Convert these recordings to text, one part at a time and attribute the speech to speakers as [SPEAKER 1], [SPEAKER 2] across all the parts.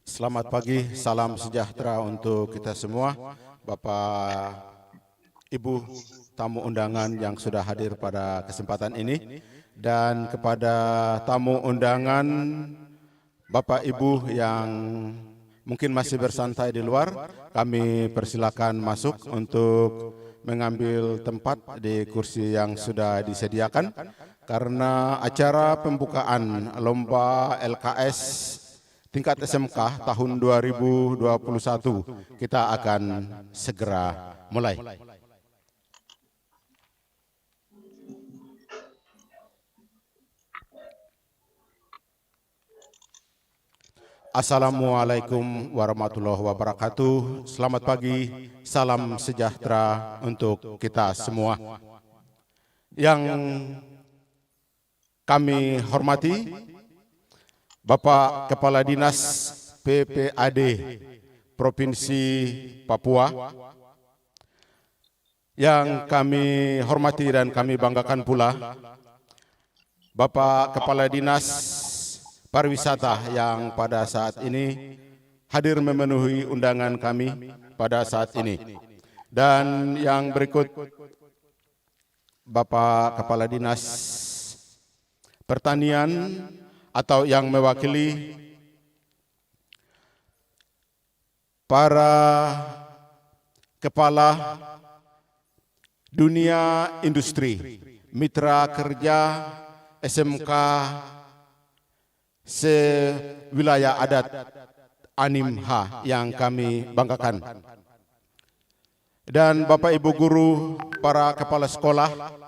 [SPEAKER 1] Selamat pagi, salam sejahtera untuk kita semua, Bapak, Ibu, tamu undangan yang sudah hadir pada kesempatan ini, dan kepada tamu undangan Bapak Ibu yang mungkin masih bersantai di luar, kami persilakan masuk untuk mengambil tempat di kursi yang sudah disediakan, karena acara pembukaan Lomba LKS tingkat SMK tahun 2021 kita akan segera mulai. Assalamualaikum warahmatullahi wabarakatuh. Selamat pagi, salam sejahtera untuk kita semua. Yang kami hormati Bapak Kepala Dinas PPAD Provinsi Papua, yang kami hormati dan kami banggakan pula Bapak Kepala Dinas Pariwisata yang pada saat ini hadir memenuhi undangan kami pada saat ini. Dan yang berikut Bapak Kepala Dinas Pertanian atau yang mewakili para kepala dunia industri, mitra kerja SMK sewilayah adat Animha yang kami banggakan. Dan Bapak Ibu guru, para kepala sekolah,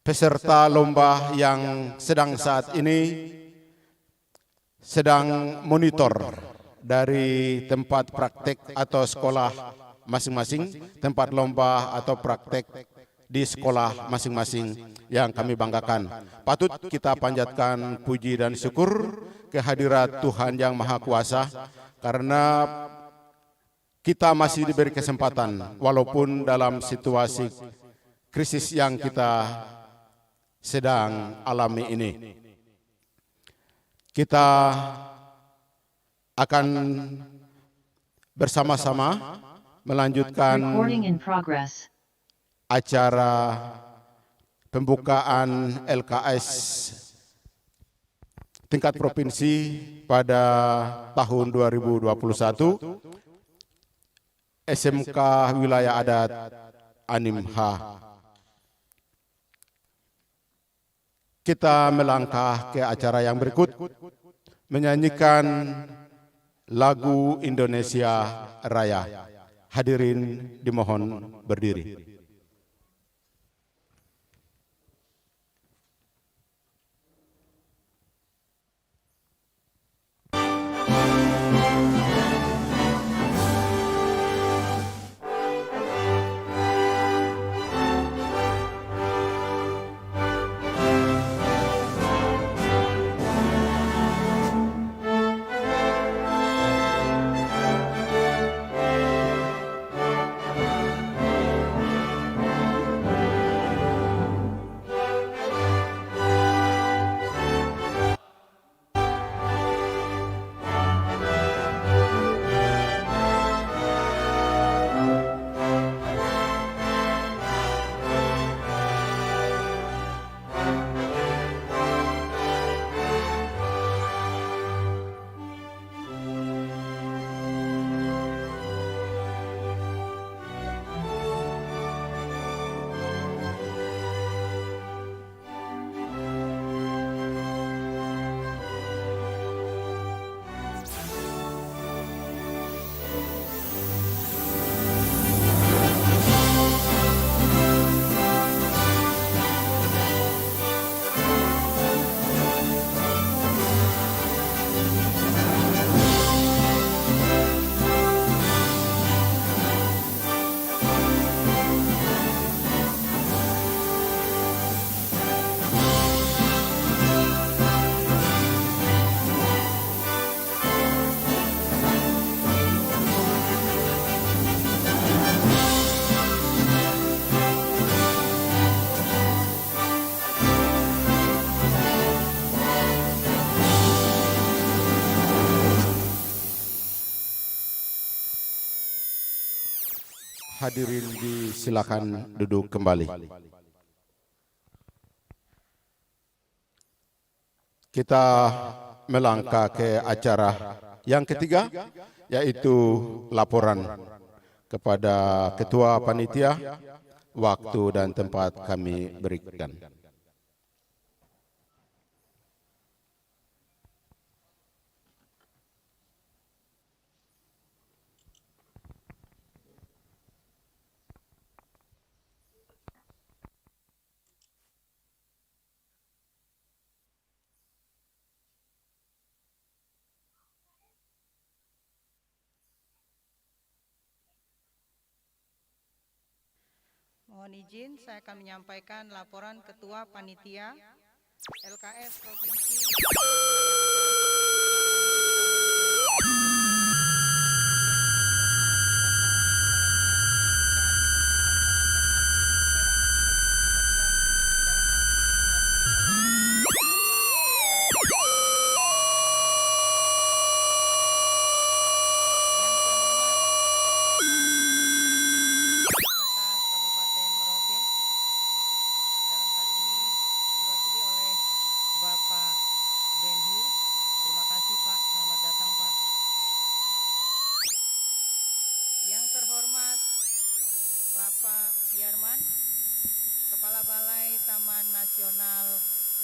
[SPEAKER 1] peserta lomba yang sedang saat ini sedang monitor dari tempat praktek atau sekolah masing-masing, tempat lomba atau praktek di sekolah masing-masing yang kami banggakan. Patut kita panjatkan puji dan syukur kehadirat Tuhan Yang Maha Kuasa, karena kita masih diberi kesempatan walaupun dalam situasi krisis yang kita sedang alami ini. Kita akan bersama-sama melanjutkan acara pembukaan LKS tingkat provinsi pada tahun 2021 SMK Wilayah Adat Animha. Kita melangkah ke acara yang berikut, menyanyikan lagu Indonesia Raya. Hadirin dimohon berdiri. hadirin disilakan duduk kembali. Kita melangkah ke acara yang ketiga, yaitu laporan kepada Ketua Panitia. Waktu dan tempat kami berikan.
[SPEAKER 2] Mohon izin, saya akan menyampaikan laporan Ketua Panitia LKS Provinsi.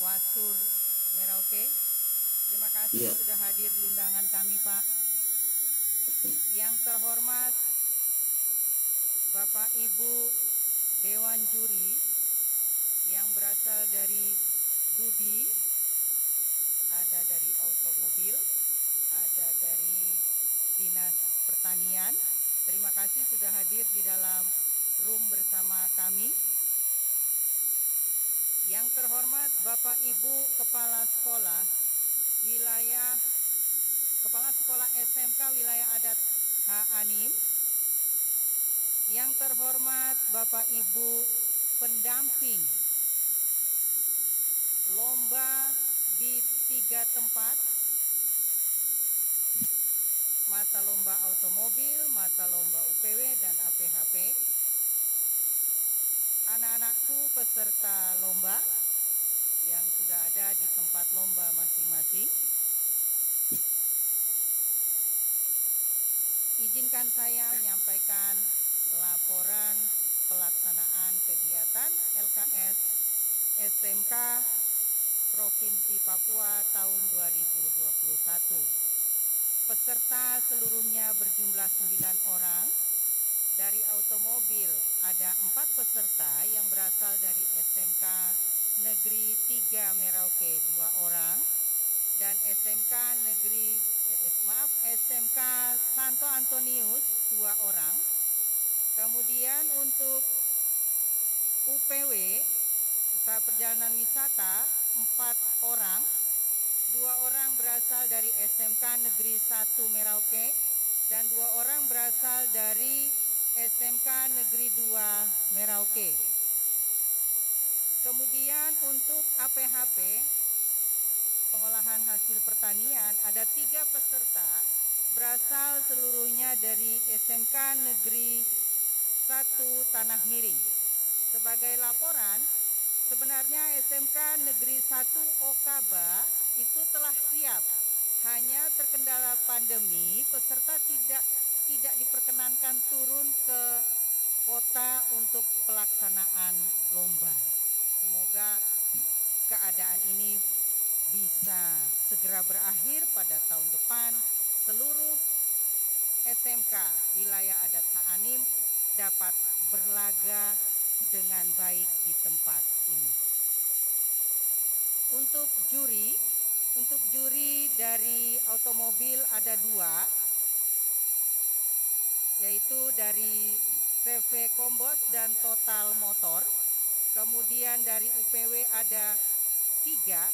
[SPEAKER 2] Wasur Merauke, terima kasih sudah hadir di undangan kami, Pak. Yang terhormat Bapak Ibu Dewan Juri yang berasal dari Dudi, ada dari Automobil, ada dari Dinas Pertanian. Terima kasih sudah hadir di dalam room bersama kami. Yang terhormat Bapak Ibu Kepala Sekolah Wilayah Kepala Sekolah SMK Wilayah Adat Hanim. Yang terhormat Bapak Ibu pendamping lomba di 3 tempat, mata lomba automobil, mata lomba UPW dan APHP. Anak-anakku peserta lomba yang sudah ada di tempat lomba masing-masing. Izinkan saya menyampaikan laporan pelaksanaan kegiatan LKS SMK Provinsi Papua tahun 2021. Peserta seluruhnya berjumlah 9 orang. Dari automobil ada 4 peserta yang berasal dari SMK Negeri 3 Merauke 2 orang dan SMK SMK Santo Antonius 2 orang. Kemudian untuk UPW Usaha Perjalanan Wisata 4 orang. 2 orang berasal dari SMK Negeri 1 Merauke dan 2 orang berasal dari SMK Negeri 2 Merauke. Kemudian untuk APHP, pengolahan hasil pertanian, ada 3 peserta berasal seluruhnya dari SMK Negeri 1 Tanah Miring. Sebagai laporan, sebenarnya SMK Negeri 1 Okaba itu telah siap. Hanya terkendala pandemi, peserta tidak diperkenankan turun ke kota untuk pelaksanaan lomba. Semoga keadaan ini bisa segera berakhir pada tahun depan. Seluruh SMK wilayah adat Hanim dapat berlaga dengan baik di tempat ini. Untuk juri dari automobil ada 2, yaitu dari CV Kombos dan Total Motor. Kemudian dari UPW ada 3,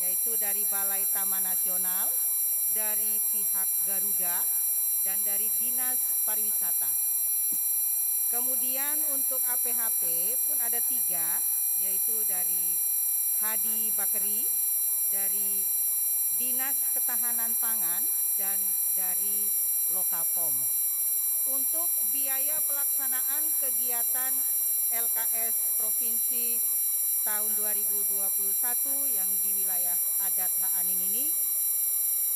[SPEAKER 2] yaitu dari Balai Taman Nasional, dari pihak Garuda, dan dari Dinas Pariwisata. Kemudian untuk APHP pun ada 3, yaitu dari Hadi Bakri, dari Dinas Ketahanan Pangan, dan dari Lokapom. untuk biaya pelaksanaan kegiatan LKS Provinsi tahun 2021 yang di wilayah adat Haanim ini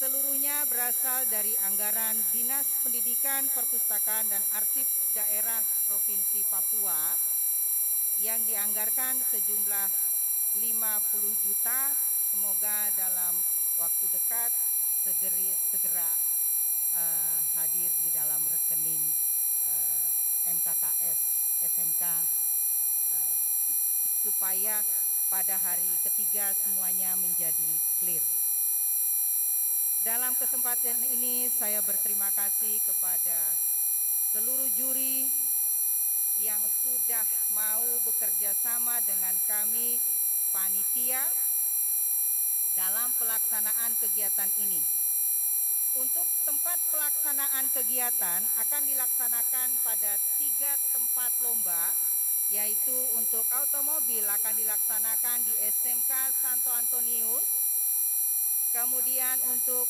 [SPEAKER 2] seluruhnya berasal dari anggaran Dinas Pendidikan, Perpustakaan dan Arsip Daerah Provinsi Papua yang dianggarkan sejumlah 50 juta. Semoga dalam waktu dekat segera hadir di dalam rekening MKKS SMK supaya pada hari ketiga semuanya menjadi clear. Dalam kesempatan ini saya berterima kasih kepada seluruh juri yang sudah mau bekerja sama dengan kami panitia dalam pelaksanaan kegiatan ini. Untuk tempat pelaksanaan kegiatan akan dilaksanakan pada 3 tempat lomba, yaitu untuk automobil akan dilaksanakan di SMK Santo Antonius, kemudian untuk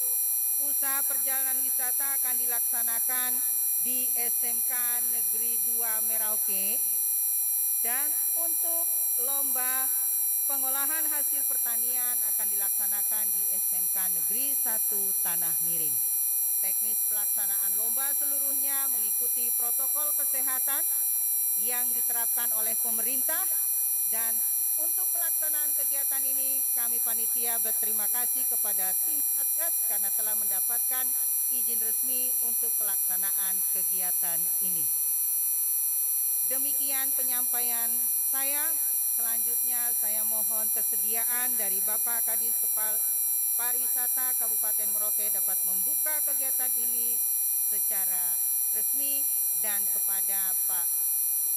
[SPEAKER 2] usaha perjalanan wisata akan dilaksanakan di SMK Negeri 2 Merauke, dan untuk lomba pengolahan hasil pertanian akan dilaksanakan di SMK Negeri 1 Tanah Miring. Teknis pelaksanaan lomba seluruhnya mengikuti protokol kesehatan yang diterapkan oleh pemerintah, dan untuk pelaksanaan kegiatan ini kami panitia berterima kasih kepada tim Satgas karena telah mendapatkan izin resmi untuk pelaksanaan kegiatan ini. Demikian penyampaian saya. Selanjutnya saya mohon kesediaan dari Bapak Kadis Kepala Pariwisata Kabupaten Merauke dapat membuka kegiatan ini secara resmi, dan kepada Pak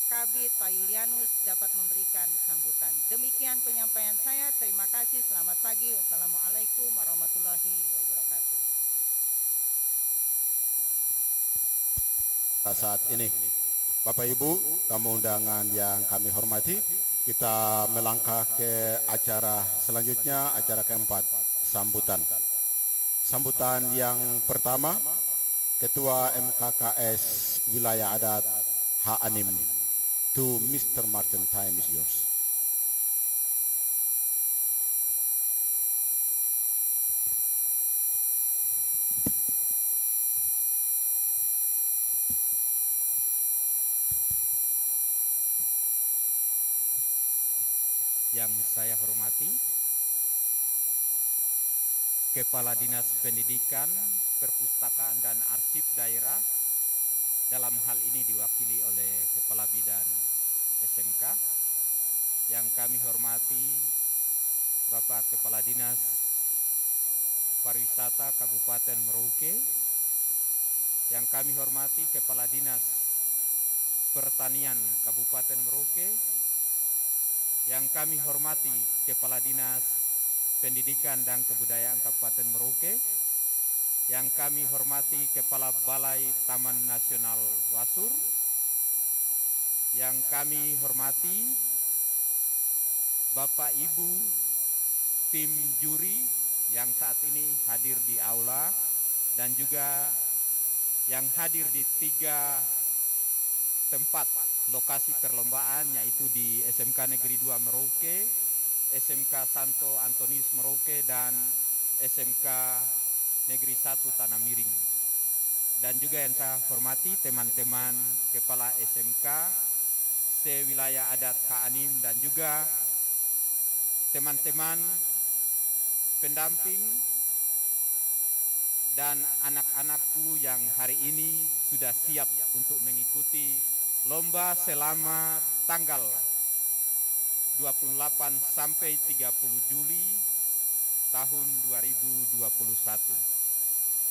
[SPEAKER 2] Kabid Pak Yulianus dapat memberikan sambutan. Demikian penyampaian saya. Terima kasih. Selamat pagi. Wassalamualaikum warahmatullahi wabarakatuh.
[SPEAKER 1] Saat ini, Bapak Ibu, tamu undangan yang kami hormati, kita melangkah ke acara selanjutnya, acara keempat, sambutan. Sambutan yang pertama, Ketua MKKS Wilayah Adat Haanim. To Mr. Martin, time is yours.
[SPEAKER 3] Yang saya hormati Kepala Dinas Pendidikan, Perpustakaan dan Arsip Daerah, dalam hal ini diwakili oleh Kepala Bidang SMK. Yang kami hormati Bapak Kepala Dinas Pariwisata Kabupaten Merauke. Yang kami hormati Kepala Dinas Pertanian Kabupaten Merauke. Yang kami hormati Kepala Dinas Pendidikan dan Kebudayaan Kabupaten Merauke. Yang kami hormati Kepala Balai Taman Nasional Wasur. Yang kami hormati Bapak Ibu tim juri yang saat ini hadir di aula, dan juga yang hadir di 3 tempat lokasi perlombaan, yaitu di SMK Negeri 2 Merauke, SMK Santo Antonius Merauke, dan SMK Negeri 1 Tanah Miring. Dan juga yang saya hormati teman-teman Kepala SMK se-wilayah adat Haanim, dan juga teman-teman pendamping dan anak-anakku yang hari ini sudah siap untuk mengikuti lomba selama tanggal 28 sampai 30 Juli tahun 2021.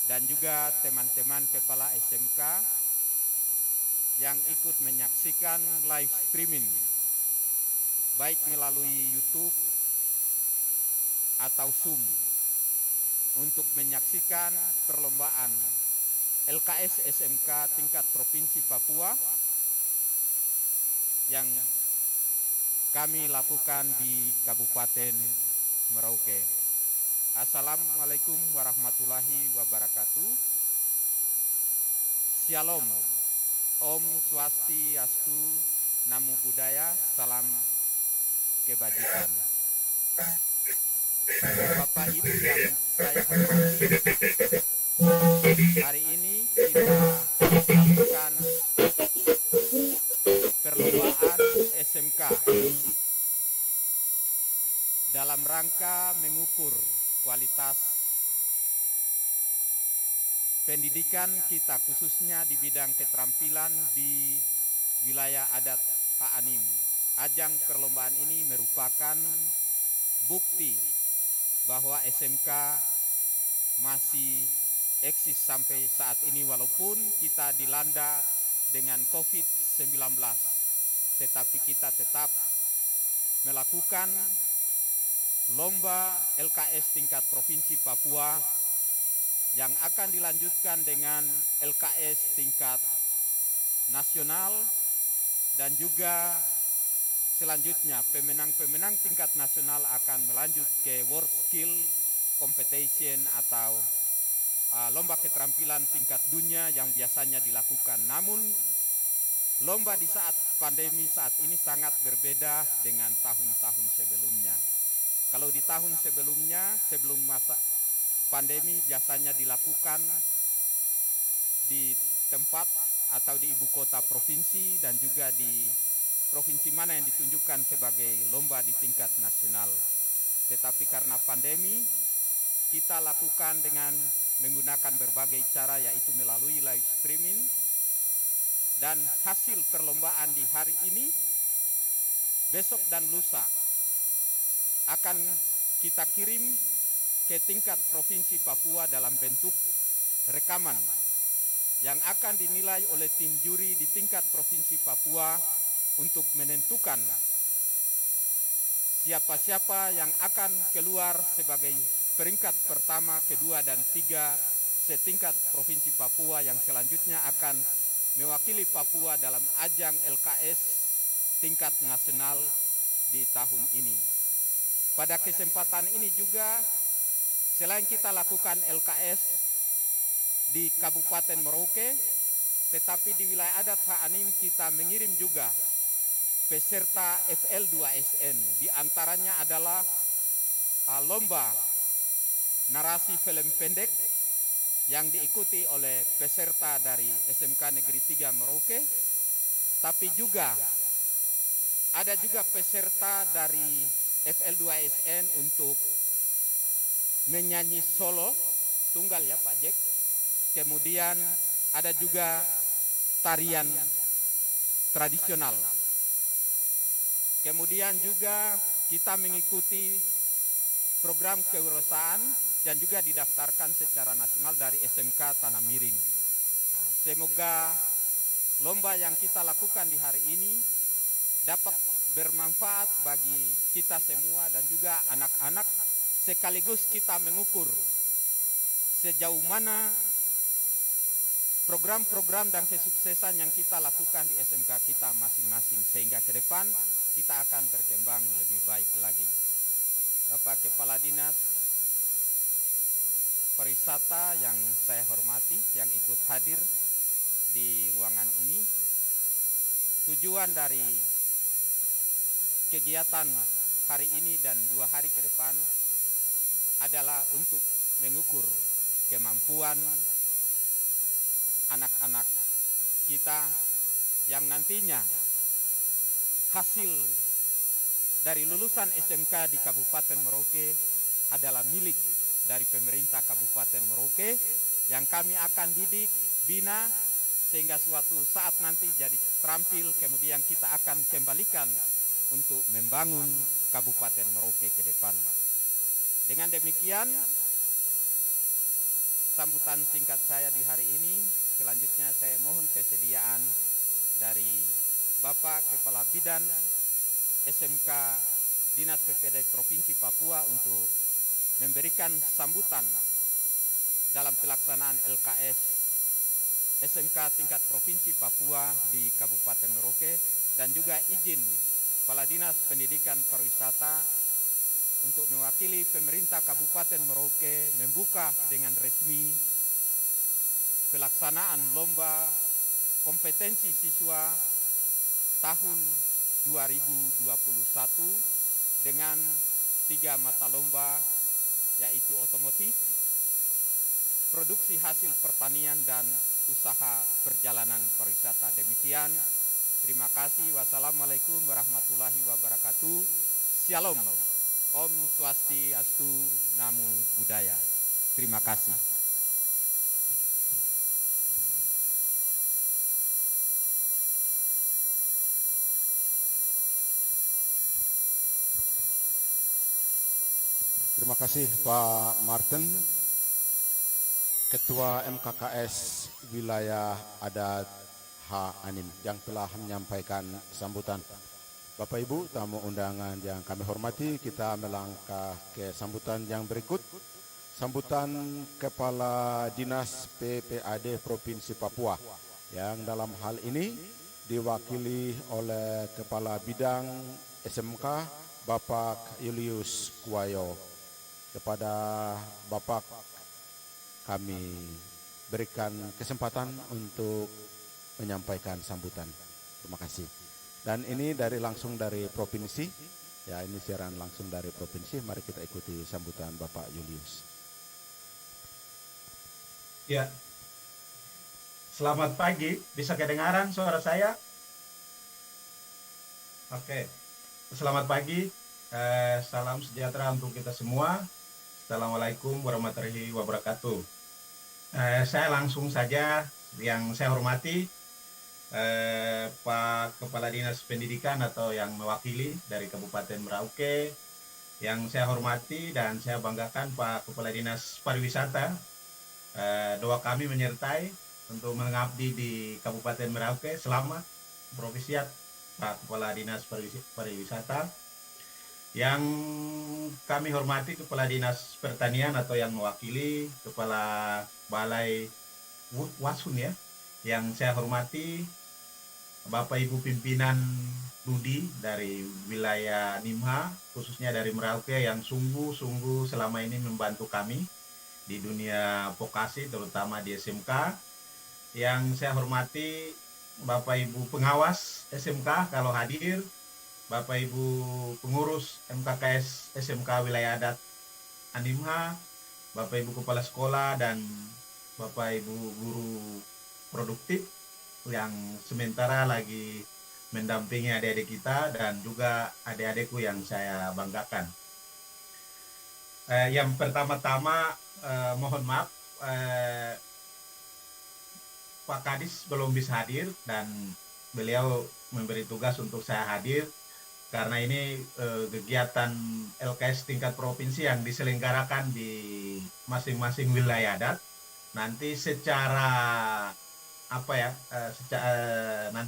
[SPEAKER 3] Dan juga teman-teman Kepala SMK yang ikut menyaksikan live streaming baik melalui YouTube atau Zoom untuk menyaksikan perlombaan LKS SMK tingkat Provinsi Papua yang kami lakukan di Kabupaten Merauke. Assalamualaikum warahmatullahi wabarakatuh. Shalom Om Swastiastu, Namo Buddhaya, salam kebajikan. Bapak Ibu yang saya hormati, hari ini kita lakukan perlombaan SMK dalam rangka mengukur kualitas pendidikan kita, khususnya di bidang keterampilan di wilayah adat Haanim. Ajang perlombaan ini merupakan bukti bahwa SMK masih eksis sampai saat ini walaupun kita dilanda dengan COVID-19. Tetapi kita tetap melakukan lomba LKS tingkat Provinsi Papua yang akan dilanjutkan dengan LKS tingkat nasional, dan juga selanjutnya pemenang-pemenang tingkat nasional akan melanjut ke World Skill Competition atau lomba keterampilan tingkat dunia yang biasanya dilakukan. Namun lomba di saat pandemi saat ini sangat berbeda dengan tahun-tahun sebelumnya. Kalau di tahun sebelumnya, sebelum masa pandemi, biasanya dilakukan di tempat atau di ibu kota provinsi dan juga di provinsi mana yang ditunjukkan sebagai lomba di tingkat nasional. Tetapi karena pandemi, kita lakukan dengan menggunakan berbagai cara, yaitu melalui live streaming, dan hasil perlombaan di hari ini, besok dan lusa akan kita kirim ke tingkat Provinsi Papua dalam bentuk rekaman yang akan dinilai oleh tim juri di tingkat Provinsi Papua untuk menentukan siapa-siapa yang akan keluar sebagai peringkat pertama, kedua, dan tiga setingkat Provinsi Papua yang selanjutnya akan mewakili Papua dalam ajang LKS tingkat nasional di tahun ini. Pada kesempatan ini juga, selain kita lakukan LKS di Kabupaten Merauke, tetapi di wilayah adat Haanim kita mengirim juga peserta FL2SN. Di antaranya adalah lomba narasi film pendek yang diikuti oleh peserta dari SMK Negeri 3 Merauke, tapi juga ada juga peserta dari FL2SN untuk menyanyi solo tunggal, ya Pak Jack. Kemudian ada juga tarian tradisional. Kemudian juga kita mengikuti program kewirausahaan dan juga didaftarkan secara nasional dari SMK Tanah Miring. Nah, semoga lomba yang kita lakukan di hari ini dapat bermanfaat bagi kita semua dan juga anak-anak, sekaligus kita mengukur sejauh mana program-program dan kesuksesan yang kita lakukan di SMK kita masing-masing, sehingga ke depan kita akan berkembang lebih baik lagi. Bapak Kepala Dinas Pariwisata yang saya hormati, yang ikut hadir di ruangan ini, tujuan dari kegiatan hari ini dan 2 hari ke depan adalah untuk mengukur kemampuan anak-anak kita yang nantinya hasil dari lulusan SMK di Kabupaten Merauke adalah milik dari pemerintah Kabupaten Merauke yang kami akan didik, bina, sehingga suatu saat nanti jadi terampil, kemudian kita akan kembalikan untuk membangun Kabupaten Merauke ke depan. Dengan demikian, sambutan singkat saya di hari ini. Selanjutnya saya mohon kesediaan dari Bapak Kepala Bidan SMK Dinas PPD Provinsi Papua untuk memberikan sambutan dalam pelaksanaan LKS SMK tingkat Provinsi Papua di Kabupaten Merauke, dan juga izin Kepala Dinas Pendidikan Pariwisata untuk mewakili pemerintah Kabupaten Merauke membuka dengan resmi pelaksanaan lomba kompetensi siswa tahun 2021 dengan 3 mata lomba, yaitu otomotif, produksi hasil pertanian, dan usaha perjalanan pariwisata. Demikian, terima kasih. Wassalamualaikum warahmatullahi wabarakatuh. Shalom. Om Swastiastu, Namo Buddhaya. Terima kasih.
[SPEAKER 1] Terima kasih Pak Martin, Ketua MKKS Wilayah Adat H. Anim, yang telah menyampaikan sambutan. Bapak Ibu tamu undangan yang kami hormati, kita melangkah ke sambutan yang berikut. Sambutan Kepala Dinas PPAD Provinsi Papua, yang dalam hal ini diwakili oleh Kepala Bidang SMK Bapak Julius Kuwayo. Kepada Bapak kami berikan kesempatan untuk menyampaikan sambutan. Terima kasih. Dan ini langsung dari provinsi, ya, ini siaran langsung dari provinsi. Mari kita ikuti sambutan Bapak Julius.
[SPEAKER 4] Ya, selamat pagi. Bisa kedengaran suara saya? Oke, selamat pagi. Salam sejahtera untuk kita semua. Assalamualaikum warahmatullahi wabarakatuh. Saya langsung saja, yang saya hormati Pak Kepala Dinas Pendidikan atau yang mewakili dari Kabupaten Merauke, yang saya hormati dan saya banggakan Pak Kepala Dinas Pariwisata. Doa kami menyertai untuk mengabdi di Kabupaten Merauke. Selamat Provisiat Pak Kepala Dinas Pariwisata. Yang kami hormati Kepala Dinas Pertanian atau yang mewakili Kepala Balai Wasun, ya. Yang saya hormati Bapak Ibu pimpinan Ludi dari wilayah Nimha, khususnya dari Merauke, yang sungguh-sungguh selama ini membantu kami di dunia vokasi, terutama di SMK. Yang saya hormati Bapak Ibu pengawas SMK kalau hadir, Bapak Ibu pengurus MKKS SMK Wilayah Adat Animha, Bapak Ibu kepala sekolah, dan Bapak Ibu guru produktif yang sementara lagi mendampingi adik-adik kita, dan juga adik-adikku yang saya banggakan. Yang pertama-tama mohon maaf, Pak Kadis belum bisa hadir dan beliau memberi tugas untuk saya hadir karena ini kegiatan LKS tingkat provinsi yang diselenggarakan di masing-masing wilayah adat. Nanti secara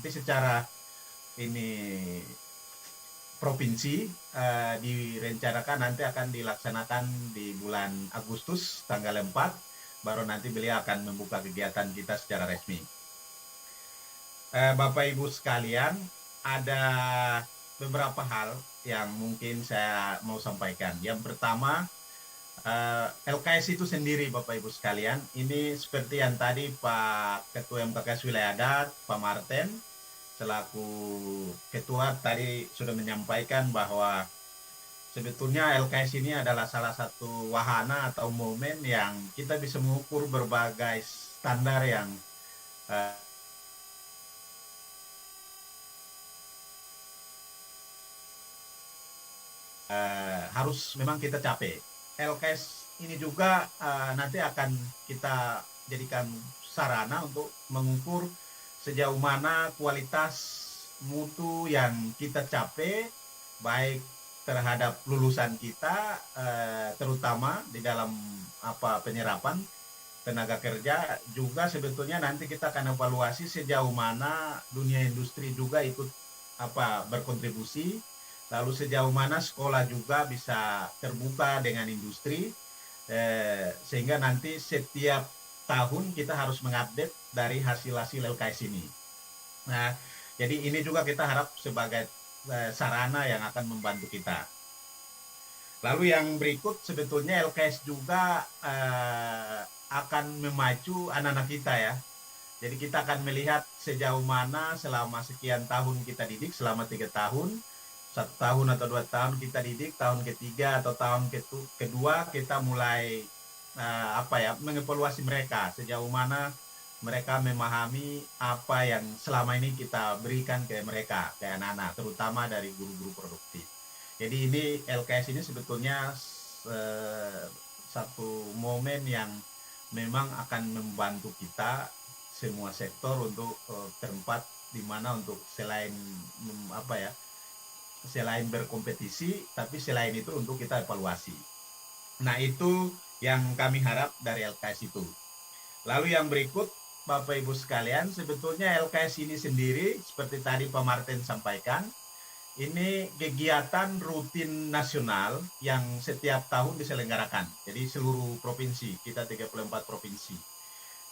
[SPEAKER 4] secara ini provinsi direncanakan nanti akan dilaksanakan di bulan Agustus tanggal 4, baru nanti beliau akan membuka kegiatan kita secara resmi. Bapak Ibu sekalian, ada beberapa hal yang mungkin saya mau sampaikan. Yang pertama, LKS itu sendiri Bapak Ibu sekalian, ini seperti yang tadi Pak Ketua MKKS Wilayah Adat, Pak Martin, selaku Ketua tadi sudah menyampaikan bahwa sebetulnya LKS ini adalah salah satu wahana atau momen yang kita bisa mengukur berbagai standar yang harus memang kita capai. LKS ini juga nanti akan kita jadikan sarana untuk mengukur sejauh mana kualitas mutu yang kita capai, baik terhadap lulusan kita, terutama di dalam penyerapan tenaga kerja. Juga sebetulnya nanti kita akan evaluasi sejauh mana dunia industri juga ikut berkontribusi. Lalu sejauh mana sekolah juga bisa terbuka dengan industri, sehingga nanti setiap tahun kita harus mengupdate dari hasil-hasil LKS ini. Nah, jadi ini juga kita harap sebagai sarana yang akan membantu kita. Lalu yang berikut, sebetulnya LKS juga akan memacu anak-anak kita, ya. Jadi kita akan melihat sejauh mana selama sekian tahun kita didik, selama 3 tahun, 1 tahun atau 2 tahun kita didik, tahun ketiga atau tahun kedua kita mulai mengevaluasi mereka sejauh mana mereka memahami apa yang selama ini kita berikan ke mereka, ke anak-anak, terutama dari guru-guru produktif. Jadi ini LKS ini sebetulnya satu momen yang memang akan membantu kita semua sektor untuk tempat di mana untuk selain selain berkompetisi, tapi selain itu untuk kita evaluasi. Nah, itu yang kami harap dari LKS itu. Lalu yang berikut, Bapak Ibu sekalian, sebetulnya LKS ini sendiri, seperti tadi Pak Martin sampaikan, ini kegiatan rutin nasional yang setiap tahun diselenggarakan. Jadi seluruh provinsi, kita 34 provinsi.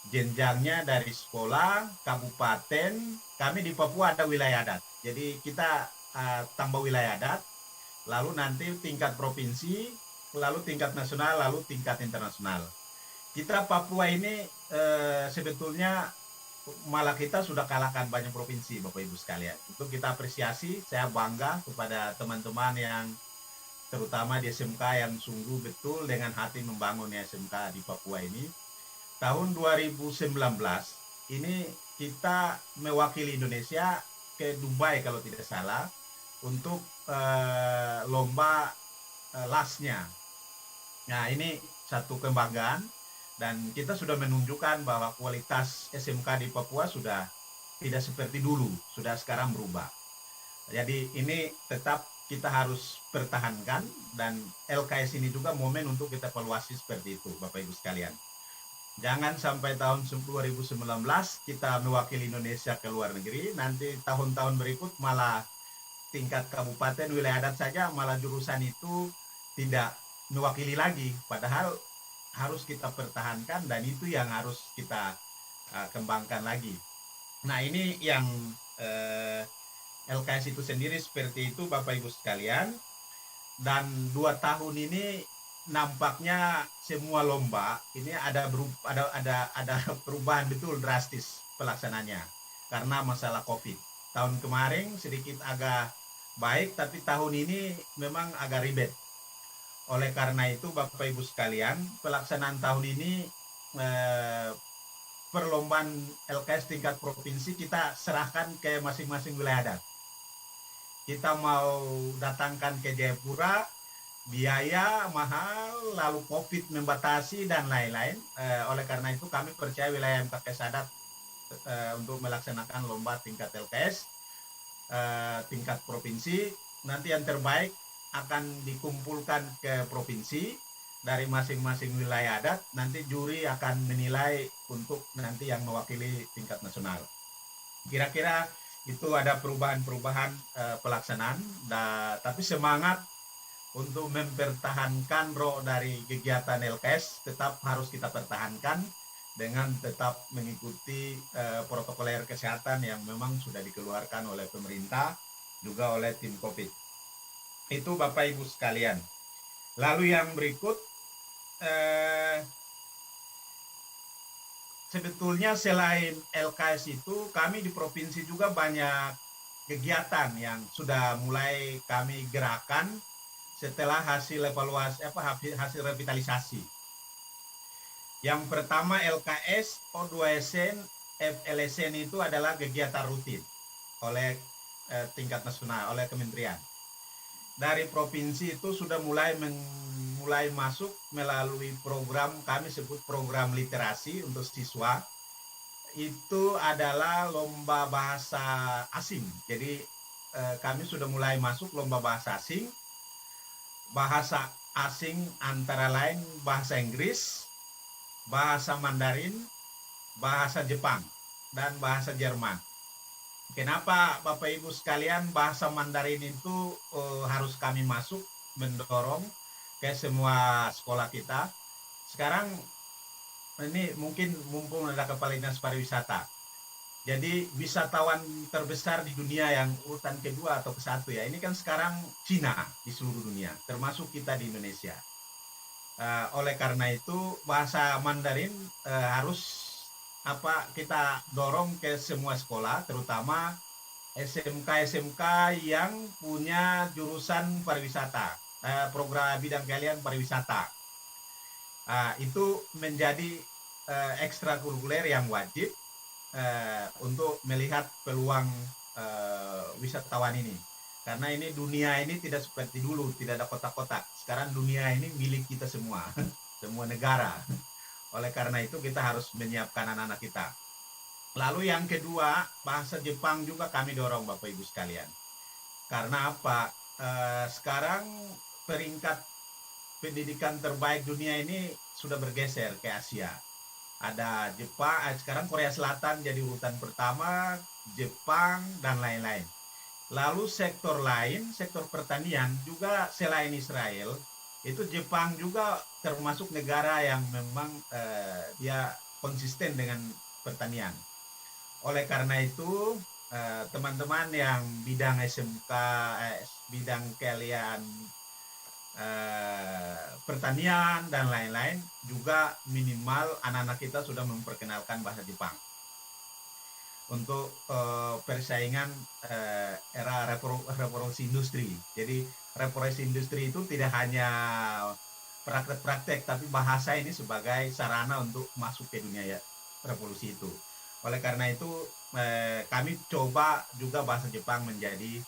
[SPEAKER 4] Jenjangnya dari sekolah, kabupaten, kami di Papua ada wilayah adat. Jadi kita tambah wilayah adat, lalu nanti tingkat provinsi, lalu tingkat nasional, lalu tingkat internasional. Kita Papua ini sebetulnya malah kita sudah kalahkan banyak provinsi, Bapak Ibu sekalian. Itu kita apresiasi, saya bangga kepada teman-teman yang terutama di SMK yang sungguh betul dengan hati membangun SMK di Papua ini. Tahun 2019 ini kita mewakili Indonesia ke Dubai kalau tidak salah untuk lomba LAS-nya. Nah, ini satu kebanggaan. Dan kita sudah menunjukkan bahwa kualitas SMK di Papua sudah tidak seperti dulu, sudah sekarang berubah. Jadi ini tetap kita harus pertahankan, dan LKS ini juga momen untuk kita evaluasi seperti itu, Bapak Ibu sekalian. Jangan sampai tahun 2019 kita mewakili Indonesia ke luar negeri, nanti tahun-tahun berikut malah tingkat kabupaten wilayah adat saja malah jurusan itu tidak mewakili lagi, padahal harus kita pertahankan dan itu yang harus kita kembangkan lagi. Nah, ini yang LKS itu sendiri seperti itu, Bapak Ibu sekalian. Dan 2 tahun ini nampaknya semua lomba ini ada perubahan betul drastis pelaksananya karena masalah COVID. Tahun kemarin sedikit agak baik, tapi tahun ini memang agak ribet. Oleh karena itu, Bapak Ibu sekalian, pelaksanaan tahun ini perlombaan LKS tingkat provinsi kita serahkan ke masing-masing wilayah adat. Kita mau datangkan ke Jayapura, biaya mahal, lalu COVID membatasi dan lain-lain. Oleh karena itu kami percaya wilayah MKS adat untuk melaksanakan lomba tingkat LKS tingkat provinsi. Nanti yang terbaik akan dikumpulkan ke provinsi dari masing-masing wilayah adat. Nanti juri akan menilai untuk nanti yang mewakili tingkat nasional. Kira-kira itu ada perubahan-perubahan pelaksanaan, tapi semangat untuk mempertahankan roh dari kegiatan LKS tetap harus kita pertahankan dengan tetap mengikuti protokoler kesehatan yang memang sudah dikeluarkan oleh pemerintah juga oleh tim COVID. Itu Bapak Ibu sekalian. Lalu yang berikut, sebetulnya selain LKS itu kami di provinsi juga banyak kegiatan yang sudah mulai kami gerakan setelah hasil evaluasi hasil revitalisasi. Yang pertama LKS, O2SN, FLSN itu adalah kegiatan rutin oleh tingkat nasional, oleh kementerian. Dari provinsi itu sudah mulai masuk melalui program, kami sebut program literasi untuk siswa. Itu adalah lomba bahasa asing. Jadi kami sudah mulai masuk lomba bahasa asing. Bahasa asing antara lain bahasa Inggris, bahasa Mandarin, bahasa Jepang, dan bahasa Jerman. Kenapa Bapak Ibu sekalian bahasa Mandarin itu harus kami masuk mendorong ke semua sekolah kita. Sekarang ini mungkin mumpung ada Kepala Dinas Pariwisata. Jadi wisatawan terbesar di dunia yang urutan kedua atau ke-1 ya. Ini kan sekarang Cina di seluruh dunia, termasuk kita di Indonesia. Oleh karena itu bahasa Mandarin harus kita dorong ke semua sekolah, terutama SMK yang punya jurusan pariwisata, program bidang keahlian pariwisata. Itu menjadi ekstrakurikuler yang wajib untuk melihat peluang wisatawan ini. Karena ini dunia ini tidak seperti dulu, tidak ada kotak-kotak. Sekarang dunia ini milik kita semua, semua negara. Oleh karena itu kita harus menyiapkan anak-anak kita. Lalu yang kedua, bahasa Jepang juga kami dorong Bapak Ibu sekalian. Karena apa? Sekarang peringkat pendidikan terbaik dunia ini sudah bergeser ke Asia. Ada Jepang, sekarang Korea Selatan jadi urutan pertama, Jepang, dan lain-lain. Lalu sektor lain, sektor pertanian juga selain Israel, itu Jepang juga termasuk negara yang memang dia konsisten dengan pertanian. Oleh karena itu, teman-teman yang bidang SMK, bidang keahlian pertanian dan lain-lain, juga minimal anak-anak kita sudah memperkenalkan bahasa Jepang untuk persaingan era revolusi industri. Jadi revolusi industri itu tidak hanya praktek-praktek, tapi bahasa ini sebagai sarana untuk masuk ke dunia revolusi itu. Oleh karena itu kami coba juga bahasa Jepang menjadi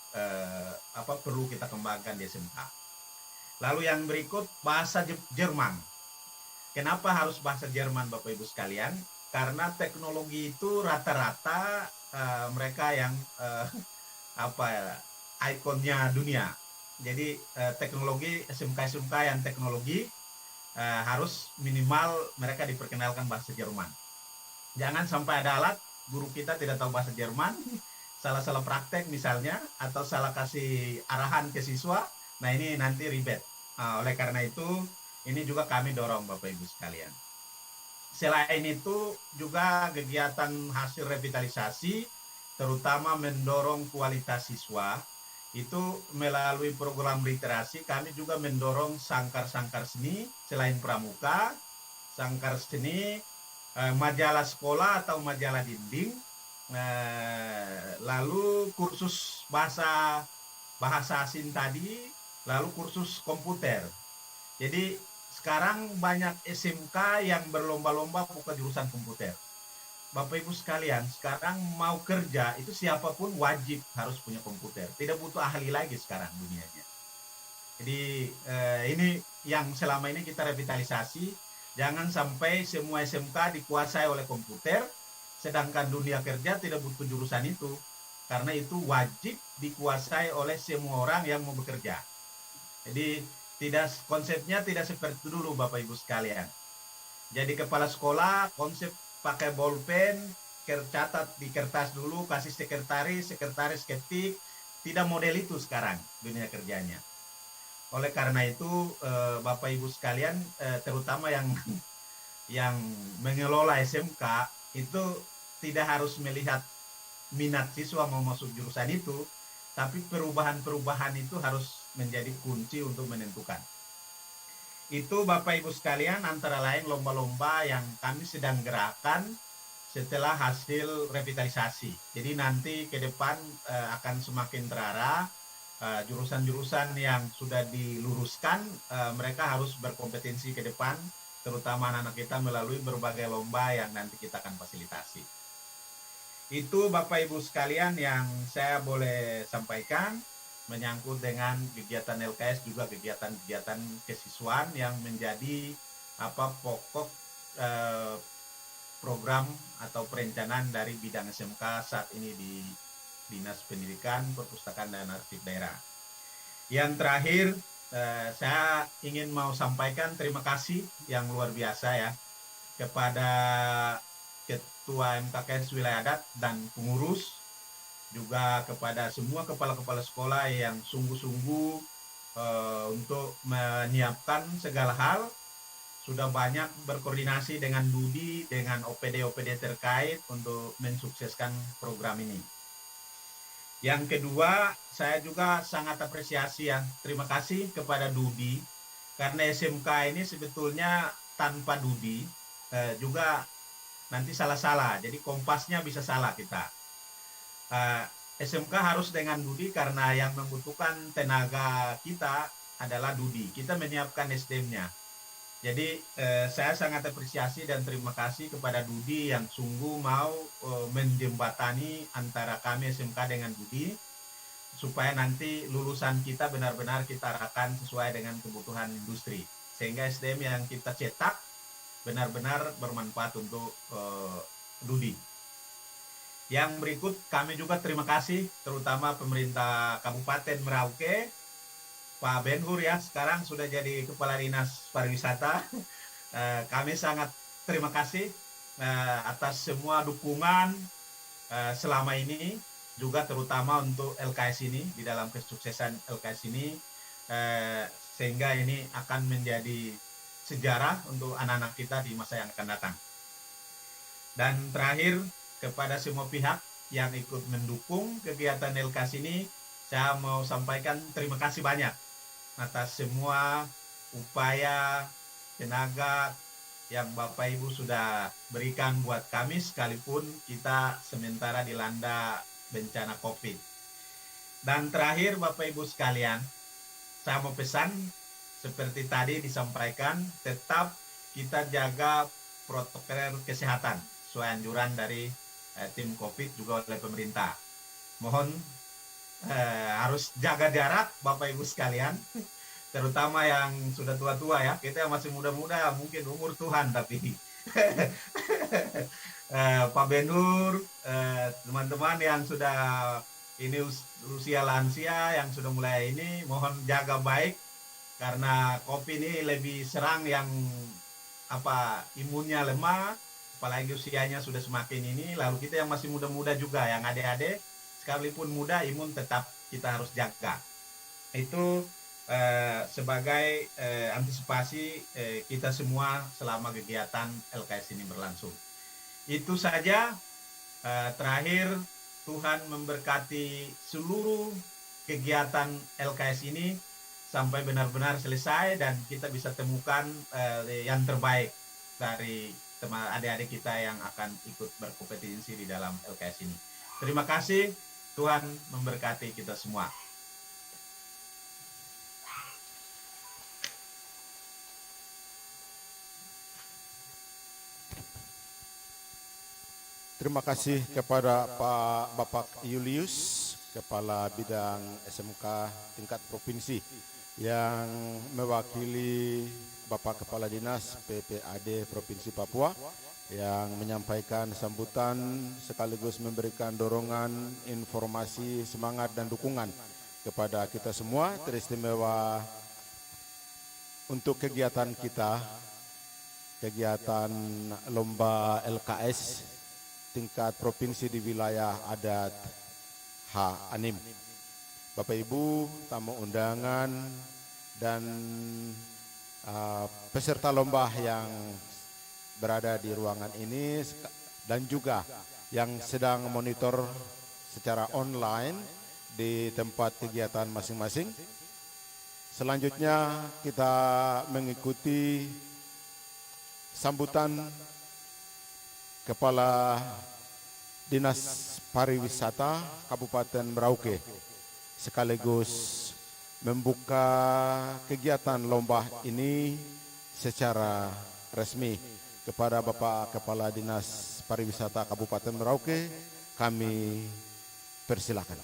[SPEAKER 4] perlu kita kembangkan di SMK. Lalu yang berikut bahasa Jerman. Kenapa harus bahasa Jerman Bapak Ibu sekalian? Karena teknologi itu rata-rata mereka yang ikonnya dunia. Jadi teknologi SMK yang teknologi harus minimal mereka diperkenalkan bahasa Jerman. Jangan sampai ada alat guru kita tidak tahu bahasa Jerman, salah-salah praktek misalnya, atau salah kasih arahan ke siswa. Nah ini nanti ribet. Oleh karena itu ini juga kami dorong Bapak Ibu sekalian. Selain itu juga kegiatan hasil revitalisasi, terutama mendorong kualitas siswa, itu melalui program literasi kami juga mendorong sangkar-sangkar seni selain pramuka, sangkar seni, majalah sekolah atau majalah dinding, lalu kursus bahasa asing tadi, lalu kursus komputer. Jadi sekarang banyak SMK yang berlomba-lomba buka jurusan komputer. Bapak Ibu sekalian, sekarang mau kerja itu siapapun wajib harus punya komputer. Tidak butuh ahli lagi sekarang dunianya. Jadi ini yang selama ini kita revitalisasi. Jangan sampai semua SMK dikuasai oleh komputer, sedangkan dunia kerja tidak butuh jurusan itu. Karena itu wajib dikuasai oleh semua orang yang mau bekerja. Jadi konsepnya tidak seperti dulu Bapak Ibu sekalian. Jadi kepala sekolah konsep pakai bolpen, catat di kertas dulu, kasih sekretaris ketik. Tidak model itu sekarang dunia kerjanya. Oleh karena itu Bapak Ibu sekalian, terutama yang mengelola SMK itu tidak harus melihat minat siswa mau masuk jurusan itu, tapi perubahan-perubahan itu harus menjadi kunci untuk menentukan. Itu Bapak Ibu sekalian antara lain lomba-lomba yang kami sedang gerakan setelah hasil revitalisasi. Jadi nanti ke depan akan semakin terarah. Jurusan-jurusan yang sudah diluruskan, mereka harus berkompetensi ke depan, terutama anak-anak kita melalui berbagai lomba yang nanti kita akan fasilitasi. Itu Bapak Ibu sekalian yang saya boleh sampaikan menyangkut dengan kegiatan LKS, juga kegiatan-kegiatan kesiswaan yang menjadi pokok program atau perencanaan dari bidang SMK saat ini di Dinas Pendidikan, Perpustakaan dan Arsip Daerah. Yang terakhir, saya ingin mau sampaikan terima kasih yang luar biasa ya kepada Ketua MKKS Wilayah Adat dan pengurus, juga kepada semua kepala-kepala sekolah yang sungguh-sungguh untuk menyiapkan segala hal. Sudah banyak berkoordinasi dengan Dudi, dengan OPD-OPD terkait untuk mensukseskan program ini. Yang kedua, saya juga sangat apresiasi ya, terima kasih kepada Dudi, karena SMK ini sebetulnya tanpa Dudi juga nanti salah-salah. Jadi kompasnya bisa salah kita. Eh, SMK harus dengan Dudi karena yang membutuhkan tenaga kita adalah Dudi. Kita menyiapkan SDM-nya. Jadi saya sangat apresiasi dan terima kasih kepada Dudi yang sungguh mau menjembatani antara kami SMK dengan Dudi supaya nanti lulusan kita benar-benar kita arahkan sesuai dengan kebutuhan industri. Sehingga SDM yang kita cetak benar-benar bermanfaat untuk Dudi. Yang berikut kami juga terima kasih terutama pemerintah Kabupaten Merauke, Pak Ben-Hur ya sekarang sudah jadi Kepala Dinas Pariwisata. Kami sangat terima kasih atas semua dukungan selama ini, juga terutama untuk LKS ini, di dalam kesuksesan LKS ini, sehingga ini akan menjadi sejarah untuk anak-anak kita di masa yang akan datang. Dan terakhir, kepada semua pihak yang ikut mendukung kegiatan LKS ini, saya mau sampaikan terima kasih banyak atas semua upaya, tenaga yang Bapak Ibu sudah berikan buat kami sekalipun kita sementara dilanda bencana COVID. Dan terakhir Bapak Ibu sekalian, saya mau pesan seperti tadi disampaikan, tetap kita jaga protokol kesehatan sesuai anjuran dari tim COVID juga oleh pemerintah. Mohon harus jaga jarak Bapak Ibu sekalian, terutama yang sudah tua-tua ya. Kita yang masih muda-muda mungkin umur Tuhan, tapi Pak Ben-Hur, teman-teman yang sudah ini usia lansia yang sudah mulai ini, mohon jaga baik karena COVID ini lebih serang yang imunnya lemah, apalagi usianya sudah semakin ini. Lalu kita yang masih muda-muda juga, yang adik-adik sekalipun muda, imun tetap kita harus jaga. Itu sebagai antisipasi kita semua selama kegiatan LKS ini berlangsung. Itu saja. Terakhir, Tuhan memberkati seluruh kegiatan LKS ini sampai benar-benar selesai dan kita bisa temukan yang terbaik dari teman adik-adik kita yang akan ikut berkompetisi di dalam LKS ini. Terima kasih, Tuhan memberkati kita semua.
[SPEAKER 1] Terima kasih kepada Bapak Julius, Kepala Bidang SMK tingkat provinsi, yang mewakili Bapak Kepala Dinas PPAD Provinsi Papua, yang menyampaikan sambutan sekaligus memberikan dorongan, informasi, semangat dan dukungan kepada kita semua, teristimewa untuk kegiatan kita, kegiatan lomba LKS tingkat provinsi di wilayah adat H-Anim. Bapak Ibu, tamu undangan dan peserta lomba yang berada di ruangan ini dan juga yang sedang monitor secara online di tempat kegiatan masing-masing. Selanjutnya kita mengikuti sambutan Kepala Dinas Pariwisata Kabupaten Merauke sekaligus membuka kegiatan lomba ini secara resmi. Kepada Bapak Kepala Dinas Pariwisata Kabupaten Merauke, kami persilakan.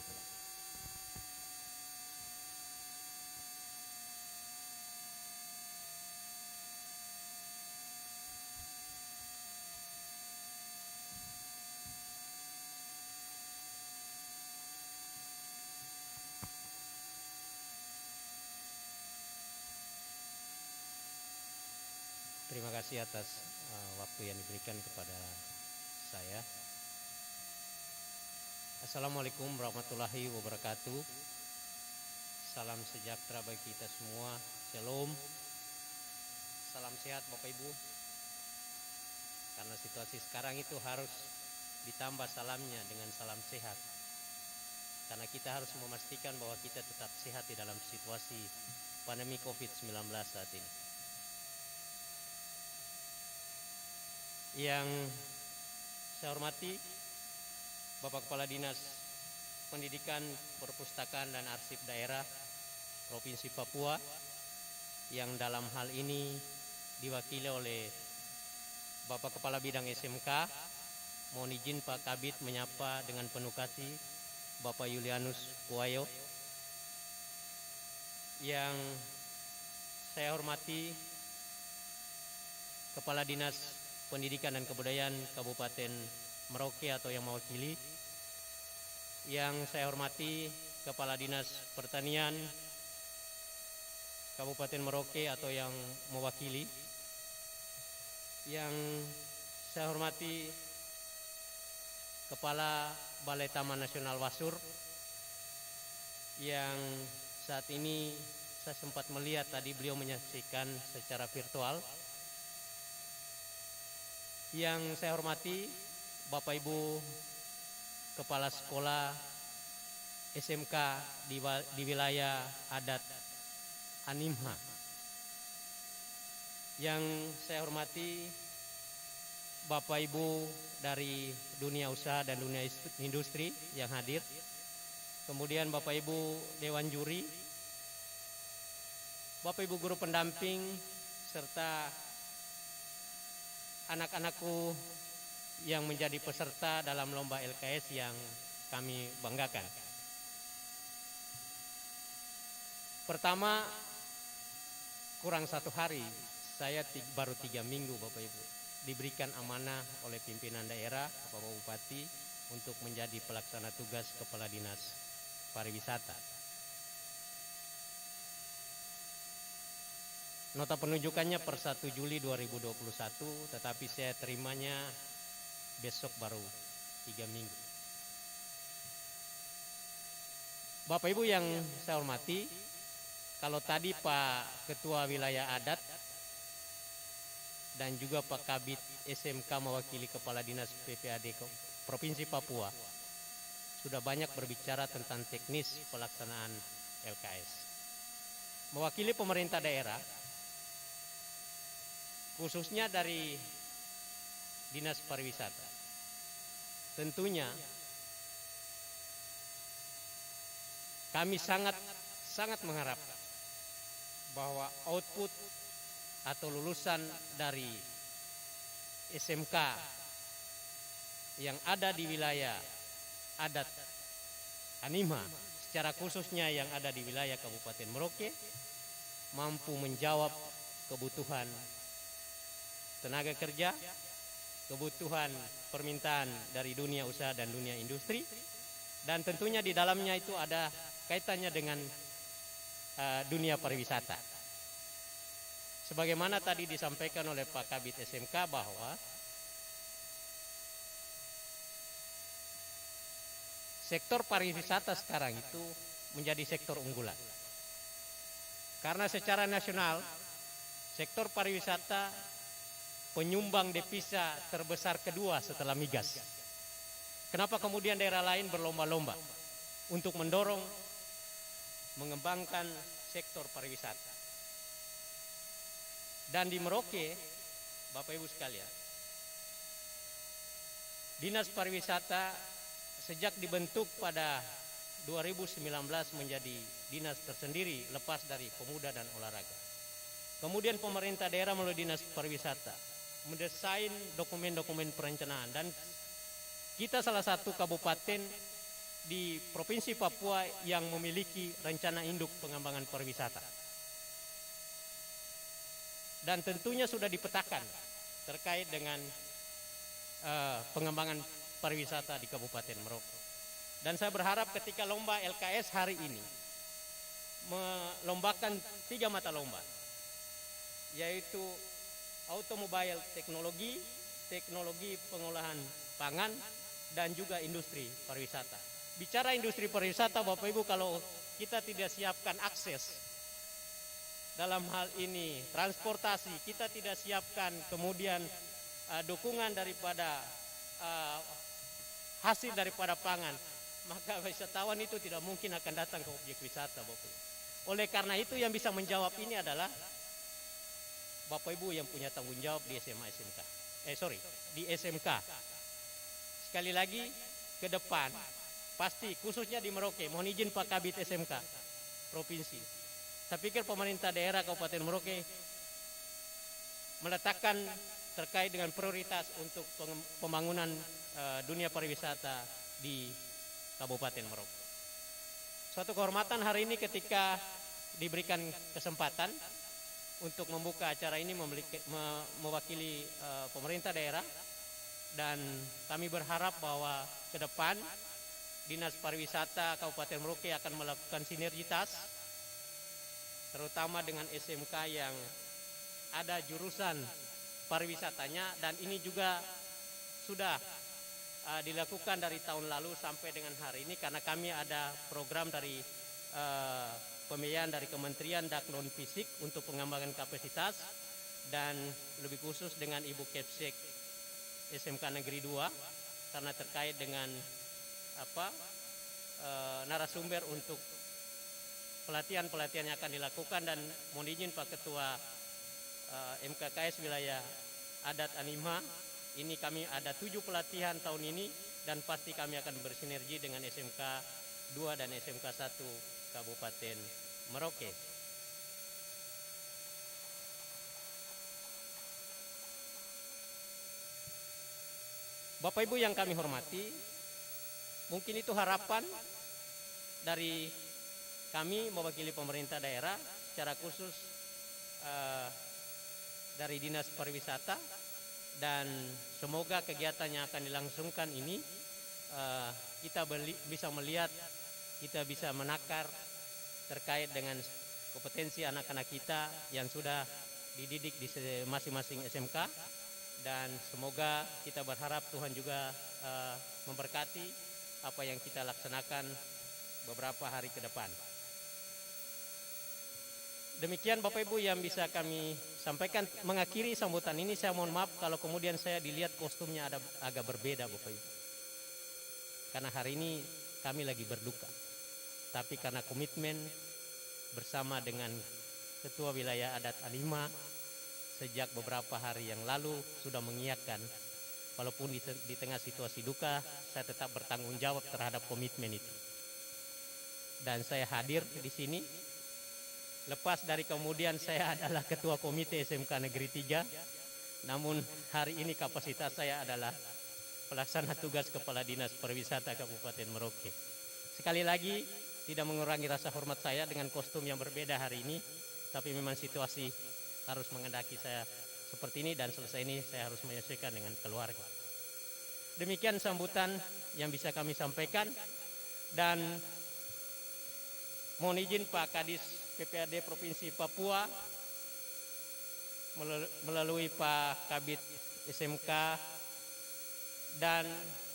[SPEAKER 5] Terima kasih atas waktu yang diberikan kepada saya. Assalamualaikum warahmatullahi wabarakatuh. Salam sejahtera bagi kita semua. Shalom. Salam sehat Bapak Ibu. Karena situasi sekarang itu harus ditambah salamnya dengan salam sehat. Karena kita harus memastikan bahwa kita tetap sehat di dalam situasi pandemi COVID-19 saat ini. Yang saya hormati Bapak Kepala Dinas Pendidikan, Perpustakaan, dan Arsip Daerah Provinsi Papua yang dalam hal ini diwakili oleh Bapak Kepala Bidang SMK. Mohon izin Pak Kabid menyapa dengan penuh kasih Bapak Julianus Kuwayo. Yang saya hormati Kepala Dinas Pendidikan dan Kebudayaan Kabupaten Merauke atau yang mewakili. Yang saya hormati Kepala Dinas Pertanian Kabupaten Merauke atau yang mewakili. Yang saya hormati Kepala Balai Taman Nasional Wasur yang saat ini saya sempat melihat tadi beliau menyaksikan secara virtual. Yang saya hormati Bapak Ibu Kepala Sekolah SMK di wilayah adat Animha. Yang saya hormati Bapak Ibu dari dunia usaha dan dunia industri yang hadir. Kemudian Bapak Ibu Dewan Juri, Bapak Ibu guru pendamping, serta anak-anakku yang menjadi peserta dalam lomba LKS yang kami banggakan. Pertama, kurang 1 hari, saya baru 3 minggu Bapak Ibu, diberikan amanah oleh pimpinan daerah, Bapak Bupati, untuk menjadi pelaksana tugas Kepala Dinas Pariwisata. Nota penunjukannya per 1 Juli 2021, tetapi saya terimanya besok baru 3 minggu. Bapak Ibu yang saya hormati, kalau tadi Pak Ketua Wilayah Adat dan juga Pak Kabid SMK mewakili Kepala Dinas PPAD Provinsi Papua sudah banyak berbicara tentang teknis pelaksanaan LKS. Mewakili pemerintah daerah, khususnya dari Dinas Pariwisata, tentunya kami sangat mengharapkan bahwa output atau lulusan dari SMK yang ada di wilayah adat Animha, secara khususnya yang ada di wilayah Kabupaten Merauke, mampu menjawab kebutuhan tenaga kerja, kebutuhan permintaan dari dunia usaha dan dunia industri, dan tentunya di dalamnya itu ada kaitannya dengan dunia pariwisata. Sebagaimana tadi disampaikan oleh Pak Kabid SMK bahwa sektor pariwisata sekarang itu menjadi sektor unggulan. Karena secara nasional, sektor pariwisata penyumbang devisa terbesar kedua setelah migas. Kenapa kemudian daerah lain berlomba-lomba untuk mendorong mengembangkan sektor pariwisata? Dan di Merauke, Bapak Ibu sekalian, Dinas Pariwisata sejak dibentuk pada 2019 menjadi dinas tersendiri lepas dari pemuda dan olahraga. Kemudian pemerintah daerah melalui Dinas Pariwisata mendesain dokumen-dokumen perencanaan, dan kita salah satu kabupaten di Provinsi Papua yang memiliki rencana induk pengembangan pariwisata. Dan tentunya sudah dipetakan terkait dengan pengembangan pariwisata di Kabupaten Merauke. Dan saya berharap ketika lomba LKS hari ini melombakan 3 mata lomba, yaitu automobile teknologi, teknologi pengolahan pangan, dan juga industri pariwisata. Bicara industri pariwisata, Bapak Ibu, kalau kita tidak siapkan akses dalam hal ini transportasi, kita tidak siapkan kemudian dukungan daripada hasil daripada pangan, maka wisatawan itu tidak mungkin akan datang ke objek wisata, Bapak Ibu. Oleh karena itu yang bisa menjawab ini adalah Bapak Ibu yang punya tanggung jawab di di SMK. sekali lagi ke depan pasti khususnya di Merauke, mohon izin Pak Kabid SMK Provinsi, saya pikir pemerintah daerah Kabupaten Merauke meletakkan terkait dengan prioritas untuk pembangunan dunia pariwisata di Kabupaten Merauke. Suatu kehormatan hari ini ketika diberikan kesempatan untuk membuka acara ini mewakili pemerintah daerah, dan kami berharap bahwa ke depan Dinas Pariwisata Kabupaten Merauke akan melakukan sinergitas terutama dengan SMK yang ada jurusan pariwisatanya, dan ini juga sudah dilakukan dari tahun lalu sampai dengan hari ini karena kami ada program dari pembiayaan dari Kementerian Daknon Fisik untuk pengembangan kapasitas, dan lebih khusus dengan Ibu Kepsek SMK Negeri 2 karena terkait dengan narasumber untuk pelatihan-pelatihan yang akan dilakukan. Dan mohon izin Pak Ketua MKKS wilayah adat Anima, ini kami ada 7 pelatihan tahun ini, dan pasti kami akan bersinergi dengan SMK 2 dan SMK 1 Kabupaten Merauke. Bapak Ibu yang kami hormati, mungkin itu harapan dari kami mewakili pemerintah daerah, secara khusus dari Dinas Pariwisata, dan semoga kegiatan yang akan dilangsungkan ini kita bisa melihat, kita bisa menakar terkait dengan kompetensi anak-anak kita yang sudah dididik di masing-masing SMK, dan semoga kita berharap Tuhan juga memberkati apa yang kita laksanakan beberapa hari ke depan. Demikian Bapak Ibu yang bisa kami sampaikan. Mengakhiri sambutan ini, saya mohon maaf kalau kemudian saya dilihat kostumnya ada agak berbeda Bapak Ibu, karena hari ini kami lagi berduka, tapi karena komitmen bersama dengan Ketua Wilayah Adat Anima sejak beberapa hari yang lalu sudah mengiyakan, walaupun di tengah situasi duka saya tetap bertanggung jawab terhadap komitmen itu, dan saya hadir di sini. Lepas dari kemudian saya adalah Ketua Komite SMK Negeri 3, namun hari ini kapasitas saya adalah pelaksana tugas Kepala Dinas Pariwisata Kabupaten Merauke. Sekali lagi tidak mengurangi rasa hormat saya dengan kostum yang berbeda hari ini, tapi memang situasi harus mengendaki saya seperti ini, dan selesai ini saya harus menyesuaikan dengan keluarga. Demikian sambutan yang bisa kami sampaikan, dan mohon izin Pak Kadis PPAD Provinsi Papua melalui Pak Kabid SMK dan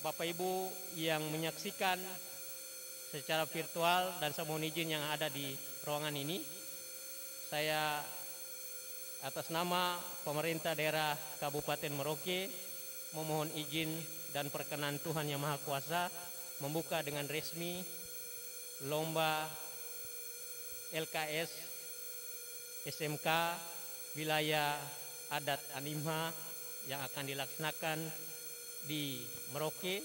[SPEAKER 5] Bapak Ibu yang menyaksikan secara virtual, dan saya mohon izin yang ada di ruangan ini, saya atas nama pemerintah daerah Kabupaten Merauke memohon izin dan perkenan Tuhan Yang Maha Kuasa membuka dengan resmi lomba LKS SMK Wilayah Adat Anima yang akan dilaksanakan di Merauke.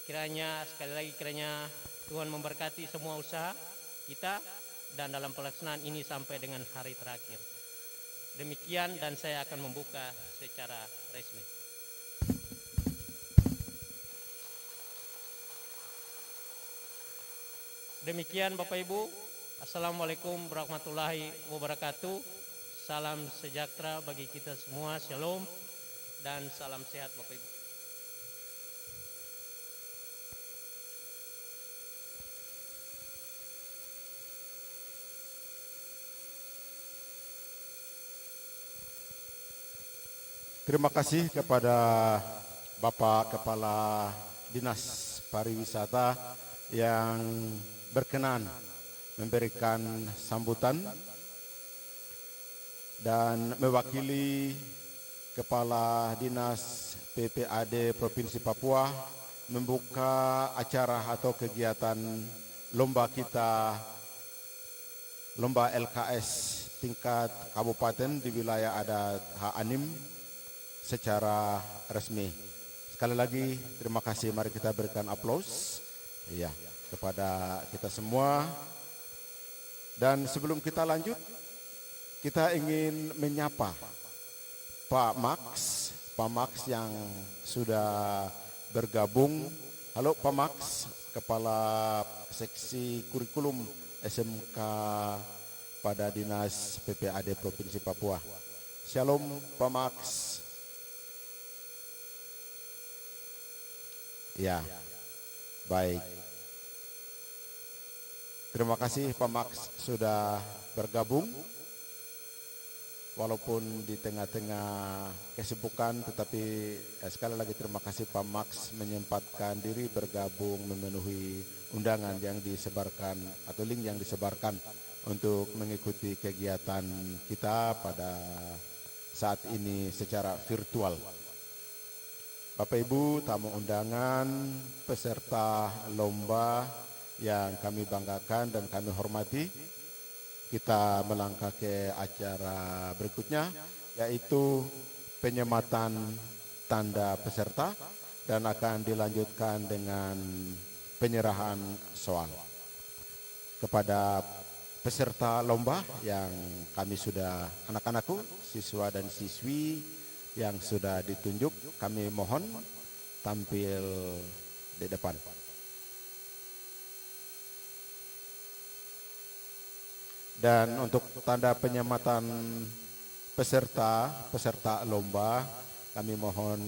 [SPEAKER 5] Kiranya sekali lagi Tuhan memberkati semua usaha kita dan dalam pelaksanaan ini sampai dengan hari terakhir. Demikian, dan saya akan membuka secara resmi. Demikian Bapak Ibu. Assalamualaikum warahmatullahi wabarakatuh. Salam sejahtera bagi kita semua. Shalom dan salam sehat Bapak Ibu.
[SPEAKER 1] Terima kasih kepada Bapak Kepala Dinas Pariwisata yang berkenan memberikan sambutan, dan mewakili Kepala Dinas PPAD Provinsi Papua membuka acara atau kegiatan lomba kita, lomba LKS tingkat kabupaten di wilayah adat Anim secara resmi. Sekali lagi terima kasih, mari kita berikan aplaus ya kepada kita semua. Dan sebelum kita lanjut, kita ingin menyapa Pak Max yang sudah bergabung. Halo Pak Max, Kepala Seksi Kurikulum SMK pada Dinas PPAD Provinsi Papua. Shalom Pak Max. Ya, baik. Terima kasih Pak Max sudah bergabung. Walaupun di tengah-tengah kesibukan, tetapi sekali lagi terima kasih Pak Max menyempatkan diri bergabung memenuhi undangan yang disebarkan atau link yang disebarkan untuk mengikuti kegiatan kita pada saat ini secara virtual. Bapak Ibu tamu undangan, peserta lomba yang kami banggakan dan kami hormati, kita melangkah ke acara berikutnya, yaitu penyematan tanda peserta dan akan dilanjutkan dengan penyerahan soal kepada peserta lomba yang kami sudah, anak-anakku, siswa dan siswi yang sudah ditunjuk, kami mohon tampil di depan. Dan untuk tanda penyematan peserta lomba, kami mohon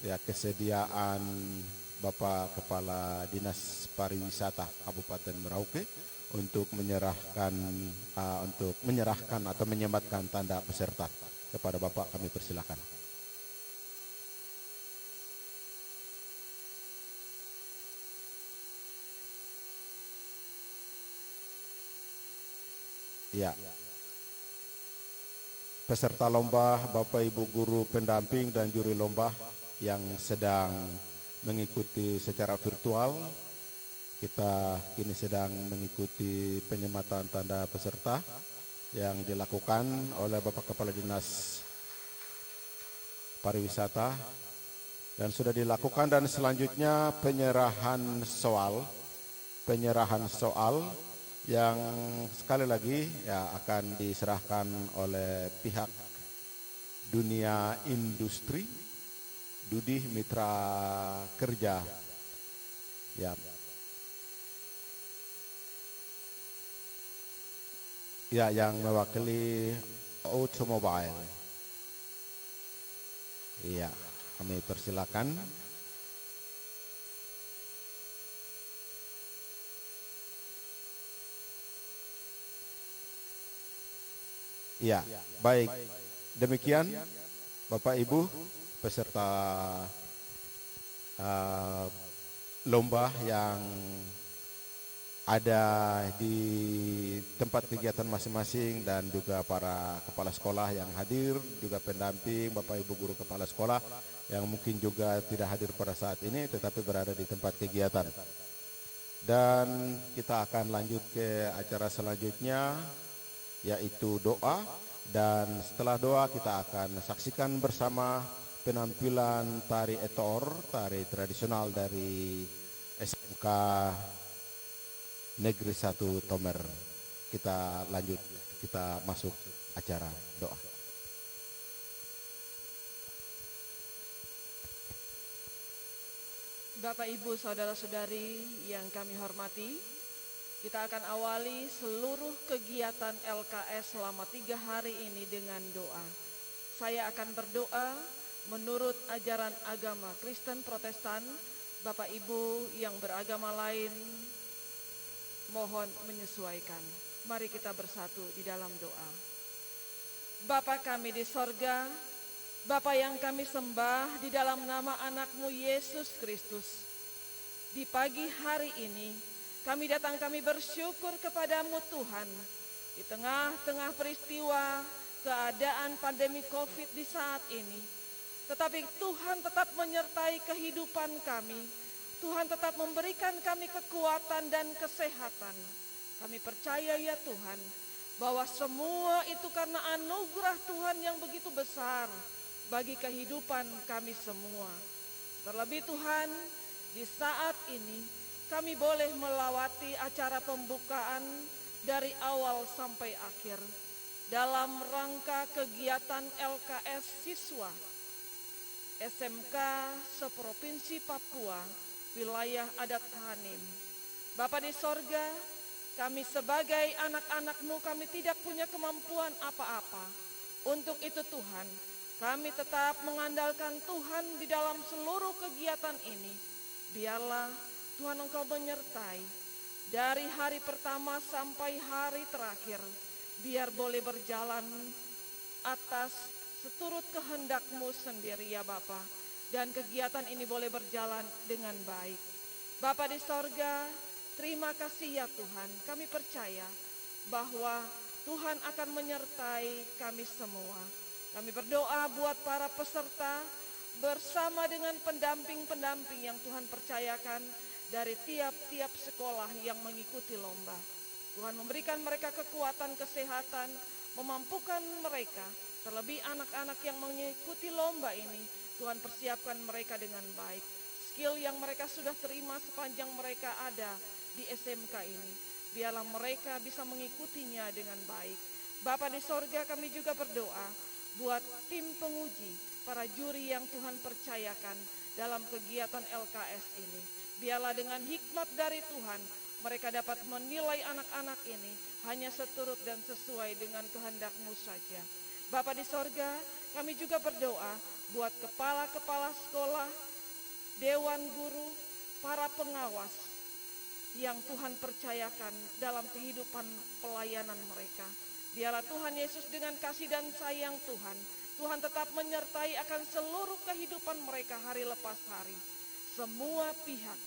[SPEAKER 1] ya kesediaan Bapak Kepala Dinas Pariwisata Kabupaten Merauke untuk menyerahkan atau menyematkan tanda peserta kepada Bapak, kami persilakan. Ya. Peserta lomba, Bapak Ibu guru pendamping dan juri lomba yang sedang mengikuti secara virtual, kita kini sedang mengikuti penyematan tanda peserta yang dilakukan oleh Bapak Kepala Dinas Pariwisata dan sudah dilakukan, dan selanjutnya penyerahan soal yang sekali lagi ya akan diserahkan oleh pihak dunia industri, Dudi Mitra Kerja ya. Ya, yang mewakili Automobile. Iya, kami persilakan. Ya, baik. Demikian Bapak Ibu peserta lomba yang ada di tempat kegiatan masing-masing dan juga para kepala sekolah yang hadir, juga pendamping, Bapak Ibu guru kepala sekolah yang mungkin juga tidak hadir pada saat ini tetapi berada di tempat kegiatan. Dan kita akan lanjut ke acara selanjutnya, yaitu doa, dan setelah doa kita akan saksikan bersama penampilan tari etor, tari tradisional dari SMK Negeri 1 Tomer. Kita lanjut, kita masuk acara doa.
[SPEAKER 6] Bapak, Ibu, Saudara-saudari yang kami hormati, kita akan awali seluruh kegiatan LKS selama 3 hari ini dengan doa. Saya akan berdoa menurut ajaran agama Kristen Protestan. Bapak Ibu yang beragama lain mohon menyesuaikan. Mari kita bersatu di dalam doa. Bapa kami di sorga, Bapa yang kami sembah di dalam nama anak-Mu Yesus Kristus. Di pagi hari ini kami bersyukur kepadamu Tuhan. Di tengah-tengah peristiwa keadaan pandemi COVID di saat ini, tetapi Tuhan tetap menyertai kehidupan kami. Tuhan tetap memberikan kami kekuatan dan kesehatan. Kami percaya ya Tuhan, bahwa semua itu karena anugerah Tuhan yang begitu besar bagi kehidupan kami semua. Terlebih Tuhan, di saat ini kami boleh melawati acara pembukaan dari awal sampai akhir dalam rangka kegiatan LKS siswa SMK seprovinsi Papua, wilayah adat Hanim. Bapa di sorga, kami sebagai anak-anak-Mu, kami tidak punya kemampuan apa-apa. Untuk itu Tuhan, kami tetap mengandalkan Tuhan di dalam seluruh kegiatan ini. Biarlah Tuhan Engkau menyertai dari hari pertama sampai hari terakhir. Biar boleh berjalan atas seturut kehendak-Mu sendiri ya Bapa. Dan kegiatan ini boleh berjalan dengan baik. Bapa di sorga, terima kasih ya Tuhan. Kami percaya bahwa Tuhan akan menyertai kami semua. Kami berdoa buat para peserta bersama dengan pendamping-pendamping yang Tuhan percayakan dari tiap-tiap sekolah yang mengikuti lomba. Tuhan memberikan mereka kekuatan, kesehatan, memampukan mereka. Terlebih anak-anak yang mengikuti lomba ini, Tuhan persiapkan mereka dengan baik. Skill yang mereka sudah terima sepanjang mereka ada di SMK ini, biarlah mereka bisa mengikutinya dengan baik. Bapa di sorga, kami juga berdoa buat tim penguji, para juri yang Tuhan percayakan dalam kegiatan LKS ini. Biarlah dengan hikmat dari Tuhan, mereka dapat menilai anak-anak ini hanya seturut dan sesuai dengan kehendak-Mu saja. Bapa di sorga, kami juga berdoa buat kepala-kepala sekolah, dewan guru, para pengawas yang Tuhan percayakan dalam kehidupan pelayanan mereka. Biarlah Tuhan Yesus dengan kasih dan sayang Tuhan tetap menyertai akan seluruh kehidupan mereka hari lepas hari. Semua pihak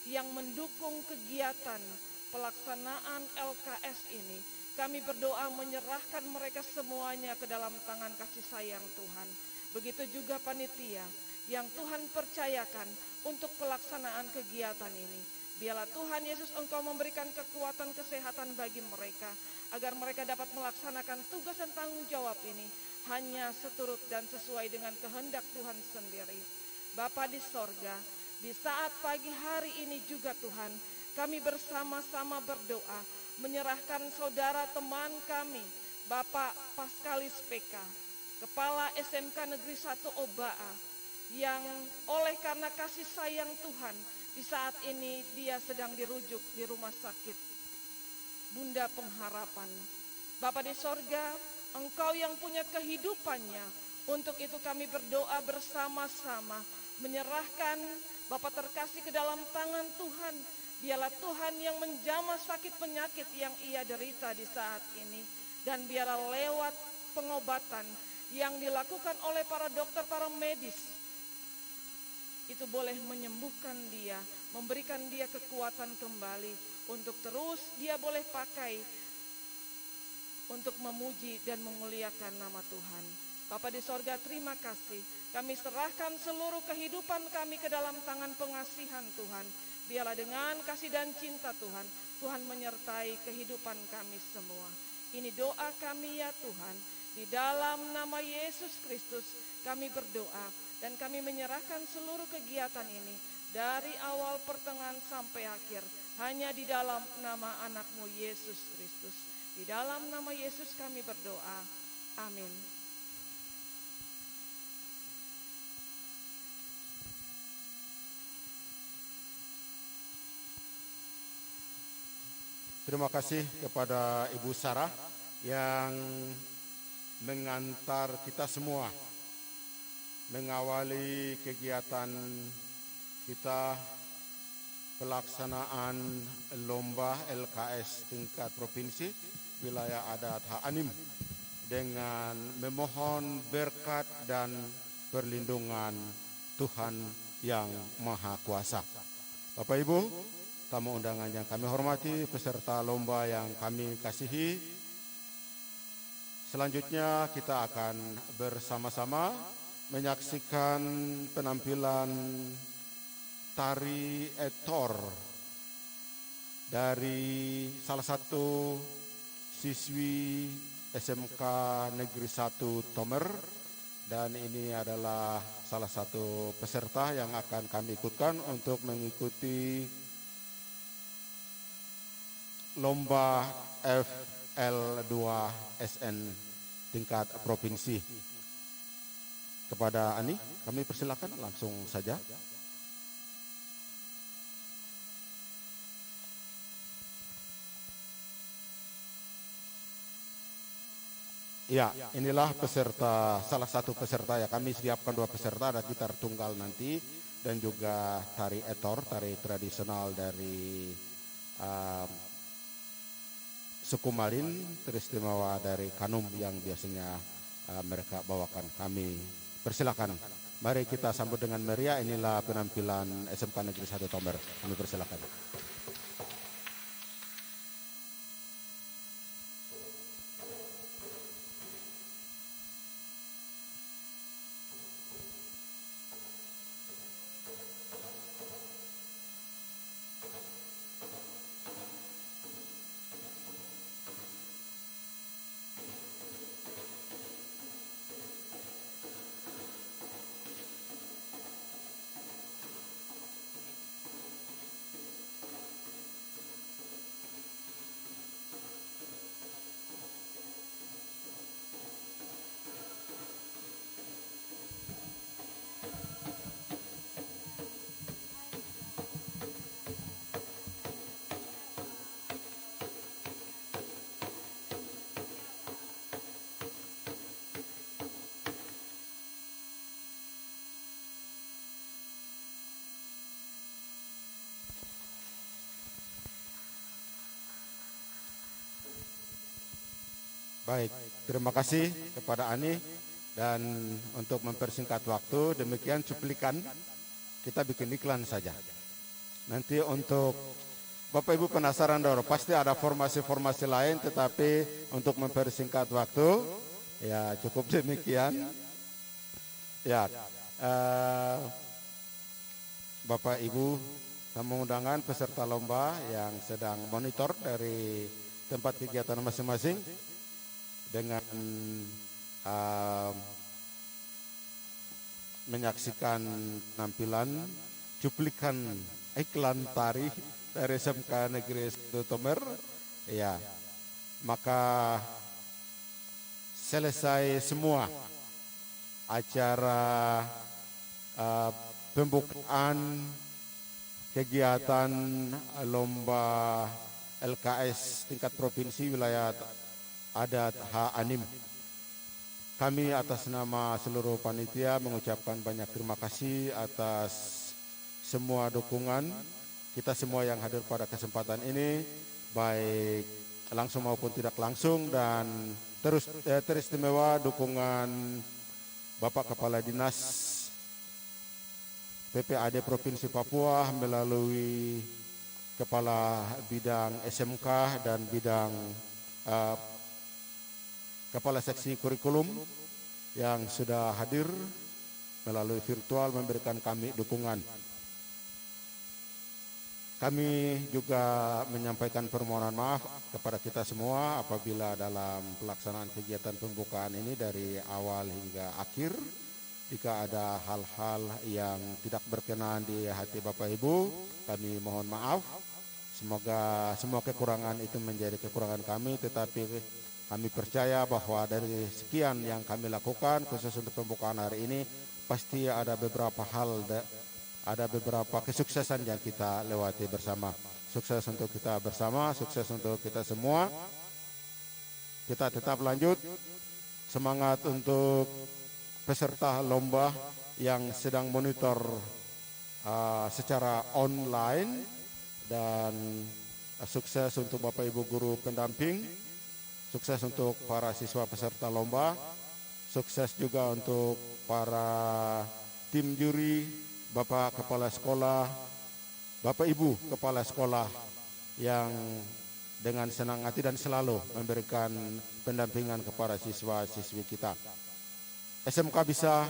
[SPEAKER 6] yang mendukung kegiatan pelaksanaan LKS ini, kami berdoa menyerahkan mereka semuanya ke dalam tangan kasih sayang Tuhan. Begitu juga panitia yang Tuhan percayakan untuk pelaksanaan kegiatan ini. Biarlah Tuhan Yesus Engkau memberikan kekuatan kesehatan bagi mereka, agar mereka dapat melaksanakan tugas dan tanggung jawab ini hanya seturut dan sesuai dengan kehendak Tuhan sendiri. Bapa di sorga, di saat pagi hari ini juga Tuhan, kami bersama-sama berdoa, menyerahkan saudara teman kami, Bapak Paskalis PK, Kepala SMK Negeri 1 Obaa, yang oleh karena kasih sayang Tuhan, di saat ini dia sedang dirujuk di rumah sakit Bunda Pengharapan. Bapa di sorga, Engkau yang punya kehidupannya. Untuk itu kami berdoa bersama-sama, menyerahkan Bapa terkasih ke dalam tangan Tuhan. Biarlah Tuhan yang menjamah sakit penyakit yang ia derita di saat ini. Dan biarlah lewat pengobatan yang dilakukan oleh para dokter, para medis, itu boleh menyembuhkan dia, memberikan dia kekuatan kembali untuk terus dia boleh pakai untuk memuji dan memuliakan nama Tuhan. Bapa di sorga, terima kasih. Kami serahkan seluruh kehidupan kami ke dalam tangan pengasihan Tuhan. Biarlah dengan kasih dan cinta Tuhan, Tuhan menyertai kehidupan kami semua. Ini doa kami ya Tuhan. Di dalam nama Yesus Kristus kami berdoa. Dan kami menyerahkan seluruh kegiatan ini dari awal pertengahan sampai akhir hanya di dalam nama anak-Mu Yesus Kristus. Di dalam nama Yesus kami berdoa. Amin.
[SPEAKER 1] Terima kasih kepada Ibu Sarah yang mengantar kita semua mengawali kegiatan kita pelaksanaan lomba LKS tingkat provinsi wilayah adat Hanim dengan memohon berkat dan perlindungan Tuhan yang Maha Kuasa. Bapak Ibu, tamu undangan yang kami hormati, peserta lomba yang kami kasihi, selanjutnya kita akan bersama-sama menyaksikan penampilan tari etor dari salah satu siswi SMK Negeri 1 Tomer dan ini adalah salah satu peserta yang akan kami ikutkan untuk mengikuti lomba FL2SN tingkat provinsi. Kepada Ani, kami persilakan langsung saja. Ya, inilah peserta, salah satu peserta ya. Kami siapkan 2 peserta, ada gitar tunggal nanti dan juga tari etor, tari tradisional dari suku Malin, teristimewa dari Kanum yang biasanya mereka bawakan. Kami persilakan. Mari kita sambut dengan meriah. Inilah penampilan SMK Negeri 1 Tomer. Kami persilakan. Baik, terima kasih kepada Ani, dan untuk mempersingkat waktu, demikian cuplikan, kita bikin iklan saja. Nanti untuk Bapak Ibu penasaran dong, pasti ada formasi-formasi lain, tetapi untuk mempersingkat waktu, ya cukup demikian. Ya, Bapak Ibu tamu undangan peserta lomba yang sedang monitor dari tempat kegiatan masing-masing, dengan menyaksikan penampilan cuplikan iklan tari dari SMK Negeri 1 Tomer, ya, maka selesai semua acara pembukaan kegiatan lomba LKS tingkat provinsi wilayah adat H-Anim. Kami atas nama seluruh panitia mengucapkan banyak terima kasih atas semua dukungan kita semua yang hadir pada kesempatan ini, baik langsung maupun tidak langsung, dan teristimewa dukungan Bapak Kepala Dinas PPAD Provinsi Papua melalui Kepala Bidang SMK dan Bidang Kepala Seksi Kurikulum yang sudah hadir melalui virtual memberikan kami dukungan. Kami juga menyampaikan permohonan maaf kepada kita semua apabila dalam pelaksanaan kegiatan pembukaan ini dari awal hingga akhir, jika ada hal-hal yang tidak berkenan di hati Bapak Ibu, kami mohon maaf. Semoga semua kekurangan itu menjadi kekurangan kami, tetapi kami percaya bahwa dari sekian yang kami lakukan, khusus untuk pembukaan hari ini, pasti ada beberapa hal, ada beberapa kesuksesan yang kita lewati bersama. Sukses untuk kita bersama, sukses untuk kita semua. Kita tetap lanjut, semangat untuk peserta lomba yang sedang monitor secara online, dan sukses untuk Bapak Ibu guru pendamping. Sukses untuk para siswa peserta lomba, sukses juga untuk para tim juri, Bapak Kepala Sekolah, Bapak Ibu Kepala Sekolah yang dengan senang hati dan selalu memberikan pendampingan kepada siswa-siswi kita. SMK bisa,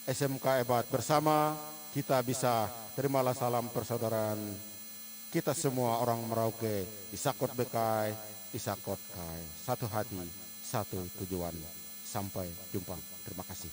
[SPEAKER 1] SMK hebat, bersama kita bisa. Terimalah salam persaudaraan kita semua orang Merauke, Isakot Bekai, Isakot Kai, satu hati, satu tujuan. Sampai jumpa. Terima kasih.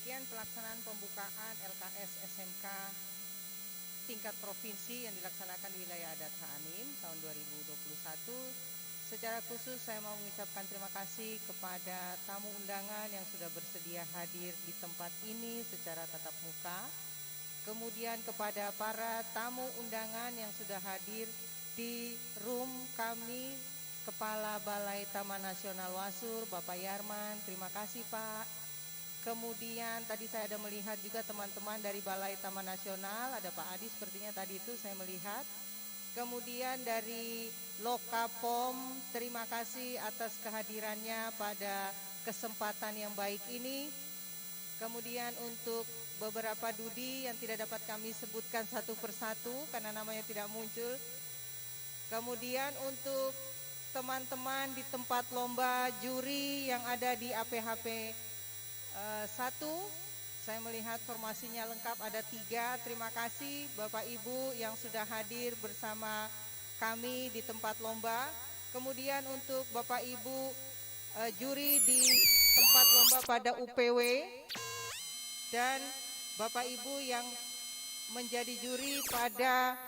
[SPEAKER 2] Demikian pelaksanaan pembukaan LKS SMK tingkat provinsi yang dilaksanakan di wilayah adat Hanim tahun 2021. Secara khusus saya mau mengucapkan terima kasih kepada tamu undangan yang sudah bersedia hadir di tempat ini secara tatap muka. Kemudian kepada para tamu undangan yang sudah hadir di room kami, Kepala Balai Taman Nasional Wasur, Bapak Yarman, terima kasih Pak. Kemudian tadi saya ada melihat juga teman-teman dari Balai Taman Nasional, ada Pak Adi sepertinya tadi itu saya melihat. Kemudian dari Lokapom, terima kasih atas kehadirannya pada kesempatan yang baik ini. Kemudian untuk beberapa Dudi yang tidak dapat kami sebutkan satu persatu karena namanya tidak muncul. Kemudian untuk teman-teman di tempat lomba juri yang ada di APHP 1, saya melihat formasinya lengkap ada 3. Terima kasih Bapak Ibu yang sudah hadir bersama kami di tempat lomba. Kemudian untuk Bapak Ibu juri di tempat lomba pada UPW dan Bapak Ibu yang menjadi juri pada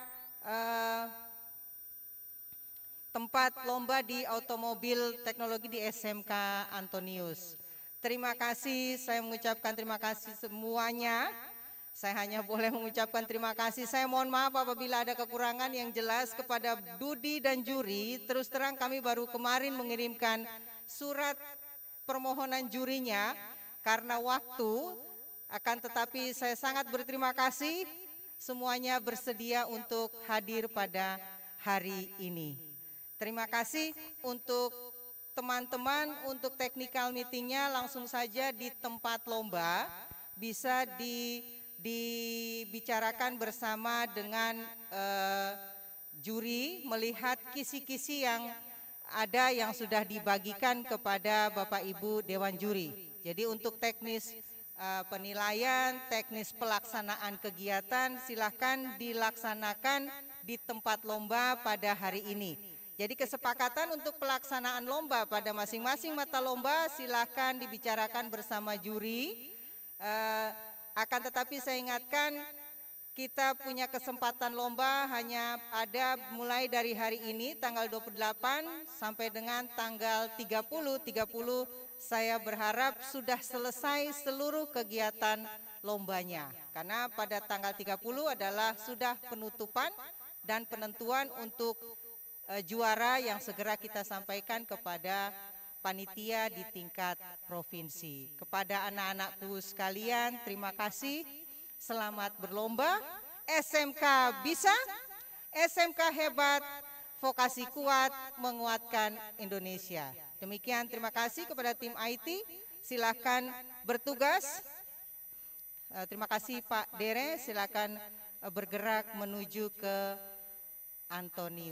[SPEAKER 2] tempat lomba di otomobil teknologi di SMK Antonius. Terima kasih, saya mengucapkan terima kasih semuanya. Saya hanya boleh mengucapkan terima kasih. Saya mohon maaf apabila ada kekurangan yang jelas kepada Dudi dan juri. Terus terang kami baru kemarin mengirimkan surat permohonan jurinya karena waktu. Akan tetapi saya sangat berterima kasih semuanya bersedia untuk hadir pada hari ini. Terima kasih untuk teman-teman, untuk technical meetingnya langsung saja di tempat lomba bisa dibicarakan bersama dengan juri melihat kisi-kisi yang ada yang sudah dibagikan kepada Bapak Ibu Dewan Juri. Jadi untuk teknis penilaian, teknis pelaksanaan kegiatan silahkan dilaksanakan di tempat lomba pada hari ini. Jadi kesepakatan untuk pelaksanaan lomba pada masing-masing mata lomba silahkan dibicarakan bersama juri. Akan tetapi saya ingatkan kita punya kesempatan lomba hanya ada mulai dari hari ini tanggal 28 sampai dengan tanggal 30 saya berharap sudah selesai seluruh kegiatan lombanya. Karena pada tanggal 30 adalah sudah penutupan dan penentuan untuk juara yang segera kita sampaikan kepada panitia di tingkat provinsi. Kepada anak-anakku sekalian, terima kasih. Selamat berlomba. SMK bisa, SMK hebat, vokasi kuat, menguatkan Indonesia. Demikian, terima kasih kepada tim IT. Silakan bertugas. Terima kasih Pak Dere, silakan bergerak menuju ke Antonius.